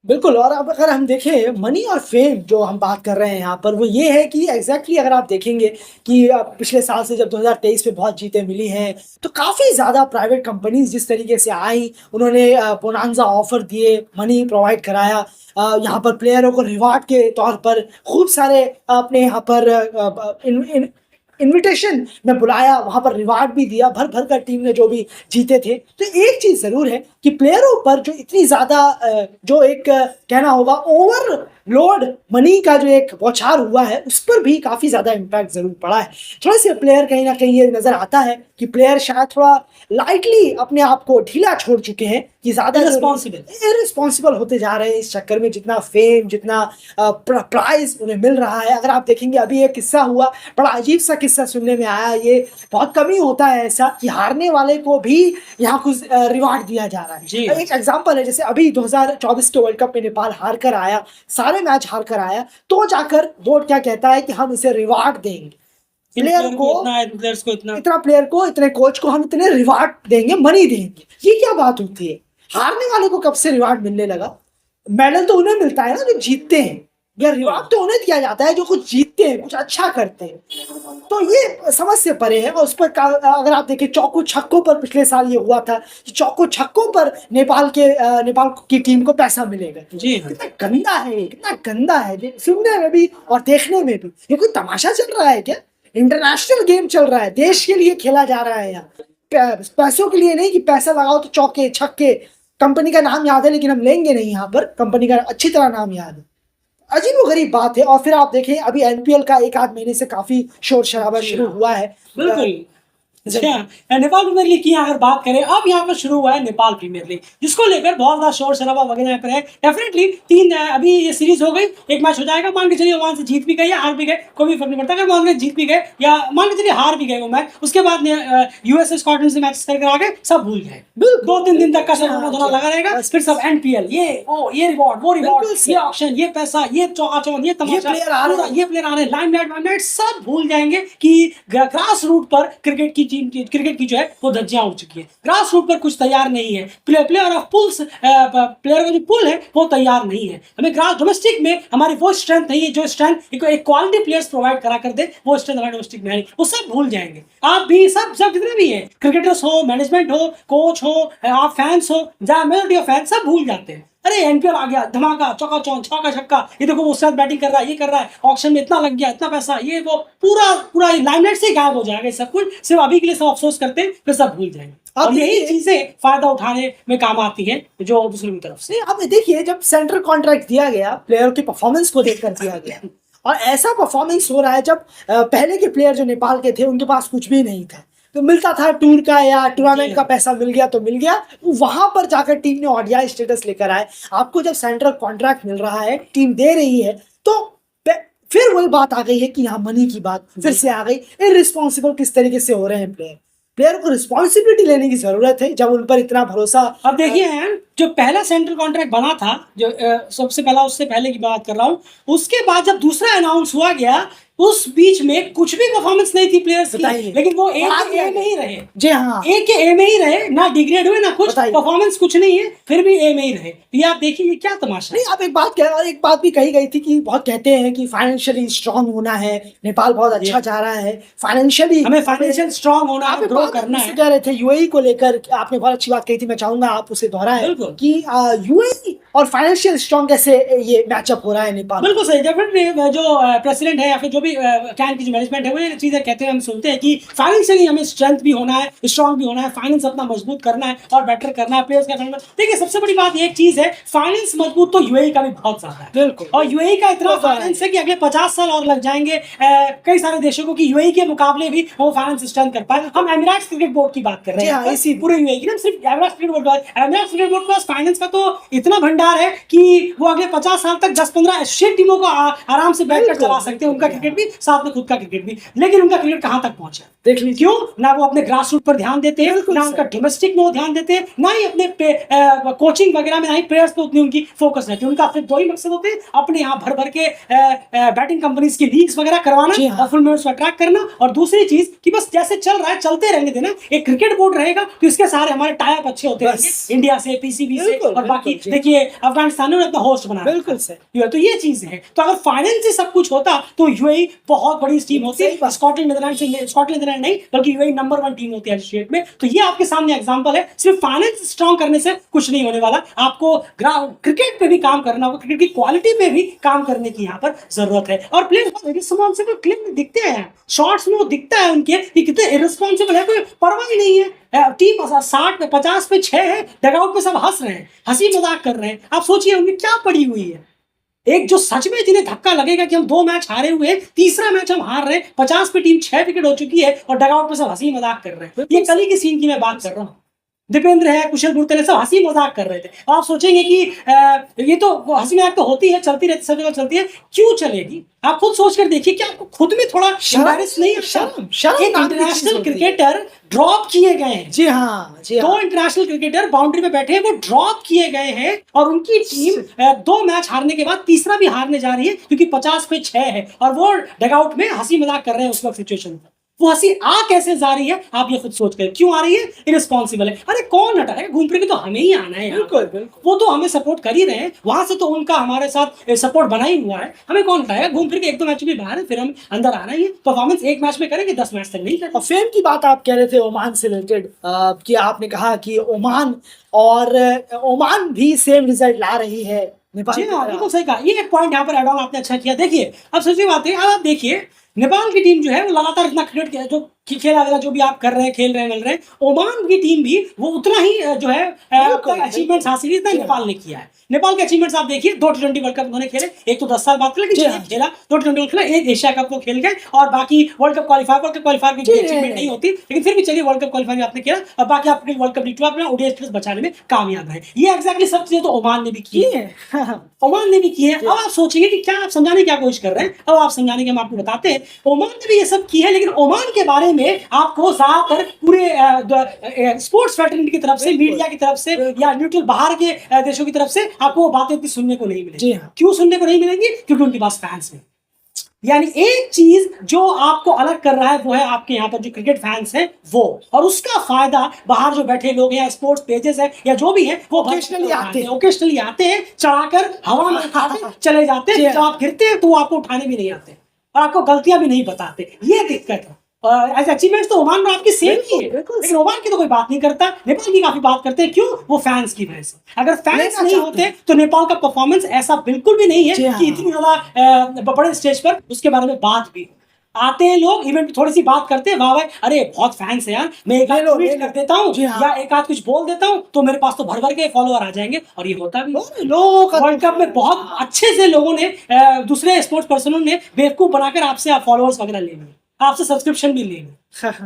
बिल्कुल। और अब अगर हम देखें मनी और फेम जो हम बात कर रहे हैं यहाँ पर, वो ये है कि एग्जैक्टली अगर आप देखेंगे कि पिछले साल से जब 2023 में बहुत जीतें मिली हैं, तो काफ़ी ज़्यादा प्राइवेट कंपनीज जिस तरीके से आई, उन्होंने बोनांजा ऑफर दिए, मनी प्रोवाइड कराया, यहाँ पर प्लेयरों को रिवार्ड के तौर पर खूब सारे अपने यहाँ पर इनविटेशन में बुलाया, वहाँ पर रिवार्ड भी दिया, भर भर कर टीम ने जो भी जीते थे। तो एक चीज़ ज़रूर है कि प्लेयरों पर जो इतनी ज़्यादा जो एक कहना होगा ओवरलोड मनी का जो एक बौछार हुआ है, उस पर भी काफ़ी ज़्यादा इम्पैक्ट ज़रूर पड़ा है। थोड़े से प्लेयर कहीं ना कहीं ये नज़र आता है कि प्लेयर शायद थोड़ा लाइटली अपने आप को ढीला छोड़ चुके हैं, कि ज़्यादा इररिस्पॉन्सिबल होते जा रहे हैं इस चक्कर में। जितना फेम, जितना प्राइज उन्हें मिल रहा है, अगर आप देखेंगे अभी एक किस्सा हुआ, बड़ा अजीब सा किस्सा सुनने में आया। ये बहुत कम ही होता है ऐसा कि हारने वाले को भी यहाँ कुछ रिवार्ड दिया जा रहा है। एक एग्जांपल है, जैसे अभी 2024 के वर्ल्ड कप में नेपाल हार कर आया, सारे मैच हार कर आया, तो जाकर बोर्ड क्या कहता है कि हम इसे रिवार्ड देंगे, प्लेयर को इतना प्लेयर को, इतने कोच को हम इतने रिवार्ड देंगे, मनी देंगे। ये क्या बात होती है? हारने वाले को कब से रिवार्ड मिलने लगा? मेडल तो उन्हें मिलता है ना जो जीतते हैं, या रिवार्ड तो उन्हें दिया जाता है जो कुछ जीतते हैं, कुछ अच्छा करते हैं। तो ये समझ से परे है। और उस पर अगर आप देखें चौको छक्कों पर, पिछले साल ये हुआ था कि चौको छक्कों पर नेपाल की टीम को पैसा मिलेगा। जी कितना गंदा है, कितना गंदा है, सुनने में भी और देखने में भी। ये कोई तमाशा चल रहा है क्या? इंटरनेशनल गेम चल रहा है, देश के लिए खेला जा रहा है यहाँ, पैसों के लिए नहीं कि पैसा लगाओ तो चौके छक्के। कंपनी का नाम याद है लेकिन हम लेंगे नहीं, यहाँ पर कंपनी का अच्छी तरह नाम याद है। अजीबोगरीब बात है। और फिर आप देखें अभी एनपीएल का एक आध महीने से काफी शोर शराबा शुरू हुआ है। बिल्कुल। अच्छा, नेपाल प्रीमियर लीग की अगर बात करें, अब यहाँ पर शुरू हुआ है नेपाल प्रीमियर लीग, जिसको लेकर बहुत ज्यादा शोर शराबा वगैरह यहाँ पर है। डेफिनेटली तीन अभी ये सीरीज हो गई, एक मैच हो जाएगा, मान के चलिए वहां से जीत भी गए या हार भी गए, कोई भी फर्क नहीं पड़ता। अगर मान के जीत भी गए या मान के चलिए हार भी गए वो मैच, उसके बाद यूएसए स्कॉटलैंड से मैच करके आ गए, सब भूल गए। 2-3 दिन तक का सब धोना लगा रहेगा, फिर सब एनपीएल, ये रिवॉर्ड, वो रिवॉर्ड, ये ऑक्शन, ये पैसा, ये चौकाचौंध, ये तमाशा, ये प्लेयर आ रहे हैं, लाइमलाइट, सब भूल जाएंगे कि ग्रास रूट पर क्रिकेट की टीम, क्रिकेट की जो है वो धज्जियां उड़ चुकी है। ग्रास रूट पर कुछ तैयार नहीं है। प्लेयर ऑफ पुल्स, प्लेयर का जो पुल है वो तैयार नहीं है। हमें ग्रास डोमेस्टिक में हमारी वो स्ट्रेंथ नहीं है जो स्ट्रेंथ एक क्वालिटी प्लेयर्स प्रोवाइड करा कर दे, वो स्ट्रेंथ हमारे डोमेस्टिक में है, वो सब भूल जाएंगे। आप भी सब जितने भी है, क्रिकेटर्स हो, मैनेजमेंट हो, कोच हो, आप फैंस हो, जहाँ मेजॉरिटी ऑफ फैंस सब भूल जाते हैं। अरे एनपीएल आ गया, धमाका, चौका-चौंध, छक्का छक्का, ये देखो वो साथ बैटिंग कर रहा है, ये कर रहा है, ऑक्शन में इतना लग गया, इतना पैसा, ये वो पूरा लाइमलाइट से गायब हो जाएगा सब कुछ। सिर्फ अभी के लिए सब अफसोस करते हैं, फिर सब भूल जाएंगे। अब यही चीजें फायदा उठाने में काम आती है जो दूसरी की तरफ से। अब देखिए, जब सेंट्रल कॉन्ट्रैक्ट दिया गया, प्लेयर की परफॉर्मेंस को देखकर दिया गया, और ऐसा परफॉर्मेंस हो रहा है जब पहले के प्लेयर जो नेपाल के थे उनके पास कुछ भी नहीं था, तो मिलता था टूर का या टूर्नामेंट का पैसा मिल गया तो मिल गया, वहां पर जाकर टीम ने ओडीआई स्टेटस लेकर आए। आपको जब सेंट्रल कॉन्ट्रैक्ट मिल रहा है, टीम दे रही है, तो फिर वही बात आ गई है कि यहाँ मनी की बात फिर से आ गई। इररिस्पॉन्सिबल किस तरीके से हो रहे हैं प्लेयर को रिस्पॉन्सिबिलिटी लेने की जरूरत है जब उन पर इतना भरोसा। अब देखिए हैं, जो पहला सेंट्रल कॉन्ट्रैक्ट बना था, जो सबसे पहला, उससे पहले की बात कर रहा हूँ, उसके बाद जब दूसरा अनाउंस हुआ गया, उस बीच में कुछ भी परफॉर्मेंस नहीं थी प्लेयर्स की, लेकिन वो ए में ही रहे। जी हाँ, ए के ए में ही रहे, ना डिग्रेड हुए ना कुछ, परफॉर्मेंस कुछ नहीं है, फिर भी ए में ही रहे। ये आप देखिए, ये क्या तमाशा। नहीं, आप एक बात कह, और एक बात भी कही गई थी कि बहुत कहते हैं कि फाइनेंशियली स्ट्रांग होना है, नेपाल बहुत अच्छा जा रहा है फाइनेंशियली, हमें फाइनेंशियल स्ट्रांग होना है, ग्रो करना है। कह रहे थे यूएई को लेकर, आपने बहुत अच्छी बात कही थी, मैं चाहूंगा आप उसे दोहराएं कि यूएई और फाइनेंशियल स्ट्रांग कैसे ये मैचअप हो रहा है नेपाल। बिल्कुल सही। डेफिनेटली जो प्रेसिडेंट है या फिर जो भी कैन की मैनेजमेंट है, वो ये चीजें कहते हैं, हम सुनते हैं कि फाइनेंशियली हमें स्ट्रेंथ भी होना है, स्ट्रांग भी होना है, फाइनेंस अपना मजबूत करना है और बेटर करना है, प्लेयर्स का फाइनेंस। देखिए, सबसे बड़ी बात एक चीज है, फाइनेंस मजबूत तो यूएई का भी बहुत ज्यादा है। बिल्कुल। और यूएई का इतना फाइनेंस है कि अगले 50 साल और लग जाएंगे कई सारे देशों को कि यूएई के मुकाबले भी वो फाइनेंस स्ट्रेंथ कर पाए। हम एमिरेट्स क्रिकेट बोर्ड की बात कर रहे हैं, इसी पूरे यूएई की, सिर्फ Emirates cricket board. Emirates cricket board के पास फाइनेंस का तो इतना भंडार है कि वो अगले 50 साल तक 10-15 एशियन टीमों को आराम से बैठकर चला सकते हैं, उनका क्रिकेट भी, साथ में खुद का क्रिकेट भी। लेकिन उनका क्रिकेट कहां तक पहुंचा देख लीजिए। क्यों ना वो अपने ग्रास रूट पर ध्यान देते हैं, ना उनका डोमेस्टिक में वो ध्यान देते हैं, ना ही अपने कोचिंग वगैरह में, ना ही प्लेयर्स पे उतनी उनकी फोकस रहती है। उनका सिर्फ दो ही मकसद होते हैं, अपने यहाँ भर भर के बैटिंग कंपनीज की लीग्स वगैरह करवाना और फुल मेंबर्स को अट्रैक्ट करना। और दूसरी चीज कि बस जैसे चल रहा है चलते रहने देना। एक क्रिकेट बोर्ड रहेगा तो इसके सारे हमारे टाई अप अच्छे होते हैं, इंडिया से, पीसीबी से, और बाकी देखिए अफगानिस्तान ने अपना होस्ट बना बिल्कुल सही। तो ये चीज है। तो अगर फाइनेंस से सब कुछ होता तो यूएई बहुत बड़ी टीम होती है, स्कॉटलैंड नीदरलैंड नहीं बल्कि यूएई नंबर 1 टीम होती है स्टेट में। तो ये आपके सामने एग्जांपल है, सिर्फ फाइनेंस स्ट्रॉन्ग करने से कुछ नहीं होने वाला, आपको क्रिकेट पे भी काम करना होगा, क्रिकेट की क्वालिटी पे भी काम करने की यहाँ पर जरूरत है। और प्लेयर्स रिस्पॉन्सिबल क्लियर दिखते हैं, शॉट्स में वो दिखता है उनके कि कितने इररिस्पॉन्सिबल है, कोई परवाह ही नहीं है। टीम 60 पे 50 पे 6 है, डगआउट पे सब हंस रहे हैं, हंसी मजाक कर रहे हैं। आप सोचिए उनकी क्या पड़ी हुई है। एक जो सच में जिन्हें धक्का लगेगा कि हम 2 मैच हारे हुए हैं, तीसरा मैच हम हार रहे हैं, 50 पे टीम 6 विकेट हो चुकी है और डगआउट पे सब हंसी मजाक कर रहे हैं। ये कल ही की सीन की मैं बात कर रहा हूँ। दीपेंद्र है, कुशल गुरतले, सब हंसी मजाक कर रहे थे। आप सोचेंगे कि ये तो हंसी मजाक तो होती है, चलती रहती, सब जगह चलती है, क्यों चलेगी? आप खुद सोच कर देखिए कि आपको खुद में थोड़ा एम्बैरेस नहीं है? शर्म एक इंटरनेशनल क्रिकेटर ड्रॉप किए गए हैं। जी हाँ, जी हाँ। 2 इंटरनेशनल क्रिकेटर बाउंड्री पे बैठे हैं, वो ड्रॉप किए गए हैं और उनकी टीम 2 मैच हारने के बाद तीसरा भी हारने जा रही है क्योंकि 50 पे 6 है और वो डगआउट में हंसी मजाक कर रहे हैं उस वक्त सिचुएशन में। वो हंसी आ कैसे जा रही है आप ये खुद सोच कर, क्यों आ रही है? इरिस्पॉन्सिबल है। अरे कौन हटा है? घूम फिर के तो हमें ही आना है। बिल्कुल बिल्कुल। वो तो हमें सपोर्ट कर ही रहे हैं, वहां से तो उनका हमारे साथ सपोर्ट बना ही हुआ है, हमें कौन हटाएगा? घूम फिर के 1-2 मैच भी बाहर है, फिर हम अंदर आ रहे हैं। परफॉर्मेंस एक मैच में करेंगे, 10 मैच तक नहीं करेंगे। और फेम की बात आप कह रहे थे ओमान से रिलेटेड, कि आपने कहा कि ओमान भी सेम रिजल्ट ला रही है नेपाल जी की हाँ, तरह। बिल्कुल सही कहा। ये एक पॉइंट यहाँ पर ऐड ऑन आपने अच्छा किया। देखिए अब सच्ची बात है, अब आप देखिए नेपाल की टीम जो है वो लगातार इतना क्रिकेट जो खेला वगैरह जो भी आप कर रहे हैं, खेल रहे हैं, मिल रहे हैं, ओमान की टीम भी वो उतना ही जो है अचीवमेंट्स हासिल जितना नेपाल ने किया है। नेपाल के अचीवमेंट्स आप देखिए, 2 T20 वर्ल्ड कप उन्होंने खेले, एक तो 10 साल बाद खेला, 2 T20 खेला, एक एशिया कप को खेल गए और बाकी वर्ल्ड कप क्वालिफायर की अचीवमेंट नहीं होती, लेकिन फिर भी चलिए वर्ल्ड कप क्वालिफायर आपने किया और बाकी आपने वर्ल्ड कप जीता, अपना ओडीआई स्टेटस बचाने में कामयाब है। ये एग्जैक्टली सब चीजें तो ओमान ने भी की है। ओमान ने भी की है। अब आप सोचेंगे कि क्या आप समझाने की क्या कोशिश कर रहे हैं? अब आप समझाने के हम आपको बताते हैं, ओमान ने भी ये सब की है, लेकिन ओमान के बारे में आपको ज्यादातर पूरे स्पोर्ट्स फेडरेशन की तरफ से, मीडिया की तरफ से या न्यूट्रल बाहर के देशों की तरफ से आपको वो बातें इतनी सुनने को नहीं मिलेंगी। क्यों सुनने को नहीं मिलेंगी? क्योंकि उनके पास फैंस हैं। यानी एक चीज जो आपको अलग कर रहा है वो है आपके यहाँ पर जो क्रिकेट फैंस हैं वो, और उसका फायदा बाहर जो बैठे लोग हैं, स्पोर्ट्स पेजेस है या जो भी है, वो ओकेशनली आते हैं, चढ़ाकर हवा में उठाते चले जाते हैं। जब आप गिरते हैं तो आपको उठाने भी नहीं आते और आपको गलतियां भी नहीं बताते। ये दिक्कत है। एज अचीवमेंट्स तो ओमान में आपकी सेम ही है, लेकिन ओमान की तो कोई बात नहीं करता, नेपाल की काफी बात करते हैं। क्यों? वो फैंस की वजह से। अगर फैंस नहीं होते तो नेपाल का परफॉर्मेंस ऐसा बिल्कुल भी नहीं है कि इतनी ज्यादा बड़े स्टेज पर उसके बारे में बात भी आते हैं लोग, इवेंट थोड़ी सी बात करते हैं, वाह भाई अरे बहुत फैंस है यार, मैं एक आध ट्वीट कर देता हूँ या एक आध कुछ बोल देता हूँ तो मेरे पास तो भर भर के फॉलोअर आ जाएंगे। और ये होता भी लोगों का वर्ल्ड कप में बहुत अच्छे से लोगों ने दूसरे स्पोर्ट्स पर्सनों ने बेवकूफ बनाकर आपसे आप फॉलोअर्स वगैरह ले लिए, आपसे सब्सक्रिप्शन भी लेंगे,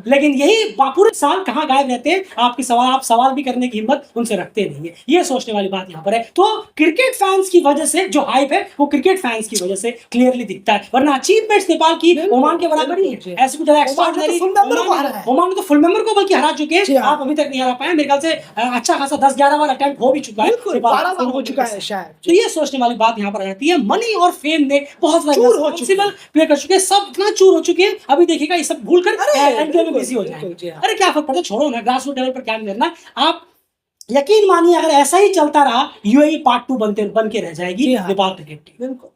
लेकिन यही पूरे साल कहाँ गायब रहते हैं? आपकी आप सवाल भी करने की हिम्मत उनसे रखते नहीं है। ये सोचने वाली बात यहाँ पर है। तो क्रिकेट फैंस की वजह से जो हाइप है वो क्रिकेट फैंस की वजह से क्लियरली दिखता है, वरना अचीवमेंट्स नेपाल की ओमान के बराबर ही है। ऐसे कुछ एक्स्ट्राऑर्डिनरी, ओमान ने तो फुल मेंबर को बल्कि हरा चुके हैं, आप अभी तक नहीं हरा पाए। मेरे ख्याल से अच्छा खासा 10-11 बार अटेम्प्ट हो भी चुका है, 12 बार हो चुका है शायद। तो ये सोचने वाली बात यहाँ पर आ जाती है। मनी और फेम ने बहुत ज्यादा प्ले कर चुके हैं, सब इतना चूर हो चुके हैं। अभी देखिएगा ये सब भूल कर एनपीएल में बिजी हो जाएंगे। अरे क्या फर्क पड़ता है, छोड़ो ना, ग्रास रूट लेवल पर क्या करना। आप यकीन मानिए अगर ऐसा ही चलता रहा यूएई पार्ट 2 बन के रह जाएगी नेपाल क्रिकेट टीम। बिल्कुल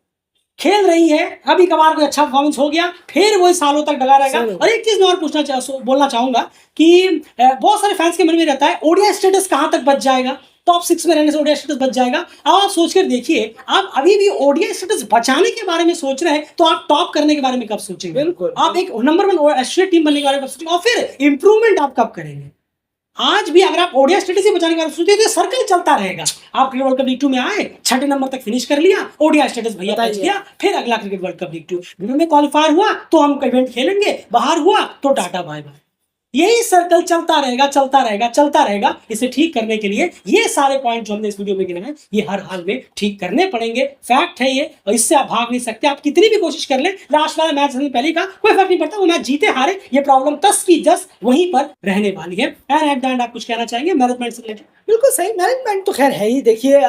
खेल रही है, अभी कभार कोई अच्छा परफॉर्मेंस हो गया फिर वही सालों तक डगा रहेगा। और एक चीज मैं और बोलना चाहूंगा कि बहुत सारे फैंस के मन में रहता है ओडीआई स्टेटस कहां तक बच जाएगा, टॉप 6 में रहने से ओडीआई स्टेटस बच जाएगा। अब आप सोचकर देखिए, आप अभी भी ओडीआई स्टेटस बचाने के बारे में सोच रहे हैं तो आप टॉप करने के बारे में कब सोचेंगे? बिल्कुल, आप एक नंबर 1 एशियन टीम बनने के बारे में कब सोचेंगे? और फिर इंप्रूवमेंट आप कब करेंगे? आज भी अगर आप ओडीआई स्टेटस ही बचाने के बारे में सोचते तो सर्कल चलता रहेगा। आप क्रिकेट वर्ल्ड कप लीग 2 में आए, 6ठे नंबर तक फिनिश कर लिया, ओडीआई स्टेटस भैया बच गया, फिर अगला क्रिकेट वर्ल्ड कप लीग 2 में क्वालिफाई हुआ तो हम इवेंट खेलेंगे, बाहर हुआ तो टाटा बाय बाय। यही सर्कल चलता रहेगा। इसे ठीक करने के लिए ये सारे पॉइंट जो हमने इस वीडियो में गिने हैं ये हर हाल में ठीक करने पड़ेंगे। फैक्ट है ये, और इससे आप भाग नहीं सकते। आप कितनी भी कोशिश कर लें, लास्ट वाला मैच हमने पहले का कोई फर्क नहीं पड़ता, वो मैच जीते हारे ये प्रॉब्लम 10 की 10 वहीं पर रहने वाली है। एंड एट द एंड आप कुछ कहना चाहेंगे मैनेजमेंट से रिलेटेड? बिल्कुल सही, मैनेजमेंट तो खैर है ही। देखिए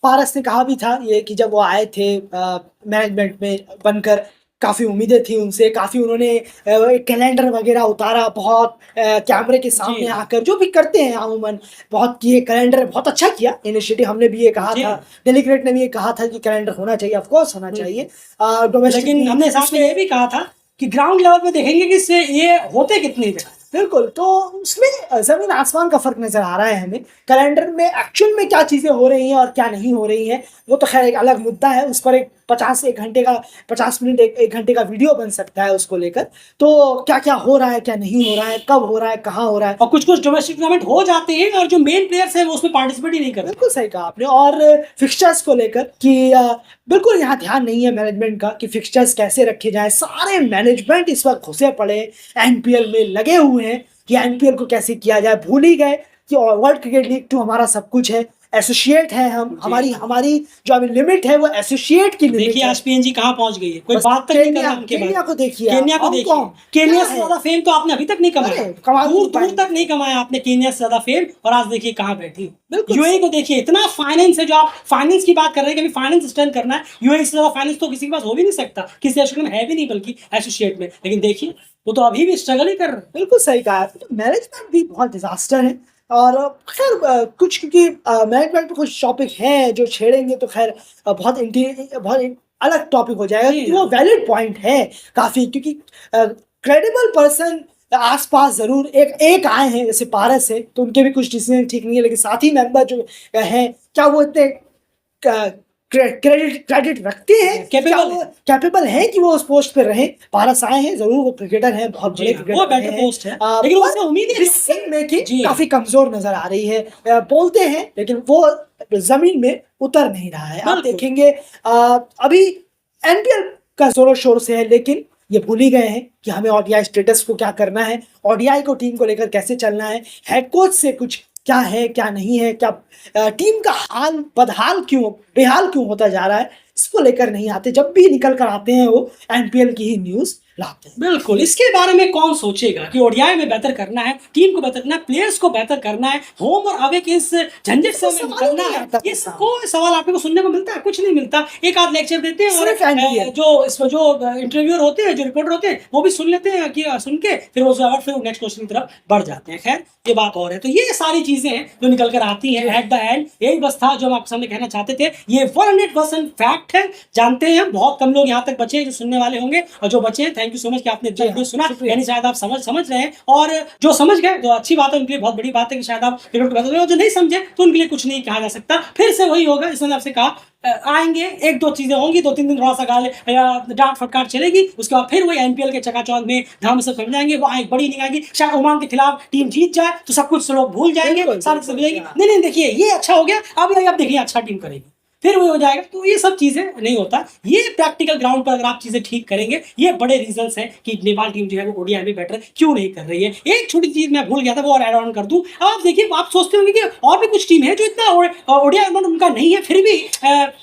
पारस ने कहा भी था ये कि जब वो आए थे मैनेजमेंट में बनकर काफ़ी उम्मीदें थी उनसे, काफ़ी उन्होंने एक कैलेंडर वगैरह उतारा, बहुत कैमरे के सामने जी, आकर जो भी करते हैं अमूमन, बहुत किए, कैलेंडर बहुत अच्छा किया इनिशिएटिव। हमने भी ये कहा जी। था, दिल्ली क्रिकेट ने भी ये कहा था कि कैलेंडर होना चाहिए, ऑफ कोर्स होना हुँ। चाहिए। डोमेस्टिक लेकिन भी हमने साथ में ये इसमें भी कहा था कि ग्राउंड लेवल पे देखेंगे कि इससे ये होते कितनी हैं। बिल्कुल, तो उसमें ज़मीन आसमान का फ़र्क नज़र आ रहा है हमें। कैलेंडर में एक्चुअल में क्या चीज़ें हो रही हैं और क्या नहीं हो रही हैं, वो तो ख़ैर एक अलग मुद्दा है, उस पर एक 1 घंटे का 50 मिनट 1 घंटे का वीडियो बन सकता है उसको लेकर। तो क्या-क्या हो रहा है, क्या नहीं हो रहा है, कब हो रहा है, कहाँ हो रहा है। और कुछ-कुछ डोमेस्टिक टूर्नामेंट हो जाते हैं और जो मेन प्लेयर्स हैं वो उसमें पार्टिसिपेट ही नहीं करते। बिल्कुल सही कहा आपने। और फिक्सचर्स को लेकर कि बिल्कुल यहाँ ध्यान नहीं है मैनेजमेंट का कि फिक्सचर्स कैसे रखे जाएँ। सारे मैनेजमेंट इस वक़्त घुसे पड़े हैं, एनपीएल में लगे हुए हैं कि एनपीएल को कैसे किया जाए। भूल ही गए कि वर्ल्ड क्रिकेट लीग 2 हमारा सब कुछ है, एसोसिएट हैं हम, जी। हमारी हमारी जो अभी लिमिट है वो एसोसिएट की लिमिट देखिए है। आज पीएनजी कहाँ पहुँच गई है, कोई बस बात तक नहीं कर केन्या रहा उनके बारे केन्या में। को देखिए आप, केन्या को देखिए, हांगकांग केन्या क्या से है? ज़्यादा फेम तो आपने अभी तक नहीं कमाया। अरे कमाल नहीं दूर-दूर पाएँगे। तक नहीं कमाया आपने केन्या से ज़्यादा फेम और आज देखिए कहाँ बैठी। बिल्कुल यूएई को देखिए, इतना फाइनेंस है, जो आप फाइनेंस की बात कर रहे हैं कि अभी फाइनेंस स्टर्न करना है, यूएई से ज़्यादा फाइनेंस तो किसी के पास हो भी नहीं सकता, किसी एसोसिएशन में है भी नहीं, बल्कि एसोसिएट में। लेकिन देखिए, वो तो अभी भी स्ट्रगल ही कर रहे हैं। बिल्कुल सही कहा आपने। तो मैनेजमेंट भी बहुत डिज़ास्टर है। और खैर कुछ, क्योंकि मैनेजमेंट पे कुछ टॉपिक हैं जो छेड़ेंगे तो खैर बहुत अलग टॉपिक हो जाएगा, जी क्योंकि वो हाँ। वैलिड पॉइंट है काफ़ी, क्योंकि क्रेडिबल पर्सन आस-पास ज़रूर एक एक आए हैं, जैसे पारस है, तो उनके भी कुछ डिसीज़न ठीक नहीं है, लेकिन साथी मेंबर जो हैं, क्या वो इतने क क्रेडिट क्रेडिट रखते हैं? क्या कैपेबल वो है। कैपेबल हैं कि वो उस पोस्ट पे रहें? पारस आए हैं, ज़रूर वो क्रिकेटर हैं, बहुत जी बड़े हाँ, वो क्रिकेटर रहे बेटर हैं। पोस्ट है, लेकिन पर उनसे उम्मीद है जो डिसीजन मेकिंग जी। काफ़ी कमज़ोर नज़र आ रही है। बोलते हैं, लेकिन वो ज़मीन में उतर नहीं रहा है। आप बिल्कुल। देखेंगे अभी एनपीएल का ज़ोरों-शोर से है, लेकिन ये भूल ही गए हैं कि हमें ओडीआई स्टेटस को क्या करना है, ओडीआई को टीम को लेकर कैसे चलना है, हेड कोच से कुछ क्या है, क्या नहीं है, क्या टीम का बेहाल क्यों होता जा रहा है, इसको लेकर नहीं आते। जब भी निकल कर आते हैं वो एनपीएल की ही न्यूज़ लाते हैं। बिल्कुल, इसके बारे में कौन सोचेगा कि ओडीआई में बेहतर करना है, टीम को बेहतर करना है, प्लेयर्स को बेहतर करना है, होम और अवे के इस झंझट से तो हमें सवाल ही निकलना नहीं है। आता ये किसान। कोई सवाल आपको सुनने को मिलता है? कुछ नहीं मिलता। एक आध लेक्चर देते हैं और सिर्फ एनपीएल। जो इंटरव्यूअर होते हैं, जो रिपोर्टर होते हैं, वो भी सुन लेते हैं कि सुन के फिर वो और फिर नेक्स्ट क्वेश्चन की तरफ बढ़ जाते हैं। खैर, ये बात और है। तो ये सारी चीज़ें हैं जो निकल कर आती हैं एट द एंड। यही बस था जो हम आपके सामने कहना चाहते थे। ये 100% फैक्ट है, जानते हैं हम। बहुत कम लोग यहाँ तक बचे हैं जो सुनने वाले होंगे, और जो बचे हैं, थैंक यू सो मच कि आपने इतना वीडियो सुना। शुक्रिया। यानी शायद आप समझ रहे हैं, और जो समझ गए तो अच्छी बात है, उनके लिए बहुत बड़ी बात है कि शायद आप क्रिकेट को बेहतर करें। और जो नहीं समझे तो उनके लिए कुछ नहीं कहा जा सकता। फिर से वही होगा, इसमें आपसे कहा आएंगे, 1-2 चीजें होंगी, 2-3 दिन थोड़ा सा डांट फटकार चलेगी, उसके बाद फिर वही एनपीएल के चकाचौंध में धाम से समझ जाएंगे। वो एक बड़ी इनिंग आएगी, शायद ओमान के खिलाफ टीम जीत जाए तो सब कुछ लोग भूल जाएंगे, बिल्कुल, सारी चीजें बिल्कुल, मिलेगी। नहीं देखिए ये अच्छा हो गया, अब देखिए अच्छा टीम करेगी, फिर वो हो जाएगा। तो ये सब चीजें नहीं होता। ये प्रैक्टिकल ग्राउंड पर अगर आप चीजें ठीक करेंगे, ये बड़े रीजंस हैं कि नेपाल टीम जो है वो ओडीआई में बेटर क्यों नहीं कर रही है। एक छोटी चीज मैं भूल गया था, वो और ऐड ऑन कर दूं। अब आप देखिए, आप सोचते होंगे कि और भी कुछ टीम है जो इतना ओडीआई उनका नहीं है, फिर भी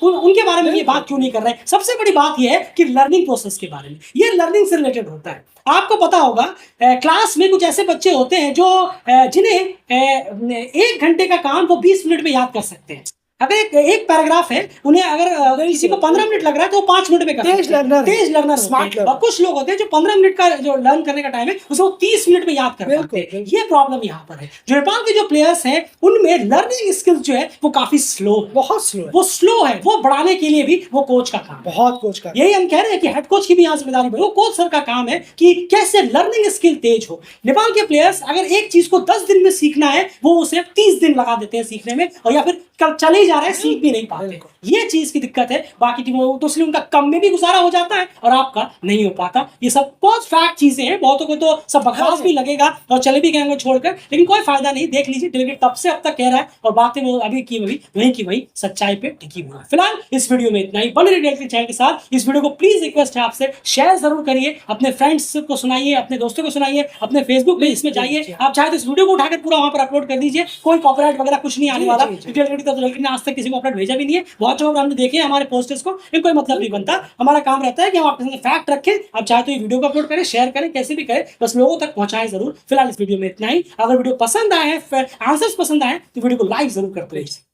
उनके बारे में ये बात क्यों नहीं कर रहे हैं। सबसे बड़ी बात यह है कि लर्निंग प्रोसेस के बारे में, ये लर्निंग से रिलेटेड होता है। आपको पता होगा क्लास में कुछ ऐसे बच्चे होते हैं जो जिन्हें 1 घंटे का काम वो 20 मिनट में याद कर सकते हैं। अगर एक पैराग्राफ है, उन्हें अगर किसी को 15 मिनट लग रहा है तो वो 5 मिनट में कर तेज लर्नर, तेज लर्नर, स्मार्ट और कुछ लोग होते हैं जो 15 मिनट का जो लर्न करने का टाइम है उसे वो 30 मिनट में याद कर पाते हैं। ये प्रॉब्लम यहाँ पर है। जो नेपाल के जो प्लेयर्स हैं उनमें लर्निंग स्किल्स जो है वो काफी स्लो है, बहुत स्लो है। वो स्लो है। वो बढ़ाने के लिए भी वो कोच का काम है। बहुत कोच का। यही हम कह रहे हैं कि हेड कोच की भी यहाँ जिम्मेदारी बढ़े। वो कोच सर का काम है कि कैसे लर्निंग स्किल तेज हो। नेपाल के प्लेयर्स अगर एक चीज को 10 दिन में सीखना है, वो उसे 30 दिन लगा देते हैं सीखने में, और या फिर कल चले ही जा रहे हैं, सीख भी नहीं पाते। ये चीज की दिक्कत है। बाकी टीमों तो इसलिए उनका कम में भी गुजारा हो जाता है और आपका नहीं हो पाता। ये सब बहुत फैक्ट चीजें हैं। बहुतों को तो सब बकवास भी लगेगा और चले भी गए छोड़कर, लेकिन कोई फायदा नहीं। देख लीजिए, डेलीगेट तब से अब तक कह रहा है और बातें वो अभी की वही की वही सच्चाई पे टिकी हुई है। फिलहाल इस वीडियो में इतना ही। बने रहिए डेली चैनल के साथ। इस वीडियो को प्लीज रिक्वेस्ट है आपसे, शेयर जरूर करिए, अपने फ्रेंड्स को सुनाइए, अपने दोस्तों को सुनाइए, अपने फेसबुक पेज में जाइए। आप चाहे तो इस वीडियो को उठाकर पूरा वहां पर अपलोड कर दीजिए। कोई कॉपीराइट वगैरह कुछ नहीं आने वाला, क्योंकि आज तक किसी को अपलोड भेजा भी नहीं है। बहुत जगह हमने देखे हमारे पोस्टर्स को, इन कोई मतलब नहीं बनता। हमारा काम रहता है कि हम आपके सामने फैक्ट रखें। आप चाहे तो ये वीडियो को अपलोड करें, शेयर करें, कैसे भी करें, बस लोगों तक पहुंचाएं जरूर। फिलहाल इस वीडियो में इतना ही। अगर वीडियो पसंद आए, आंसर्स पसंद आए, तो वीडियो को लाइक जरूर करते रहिए।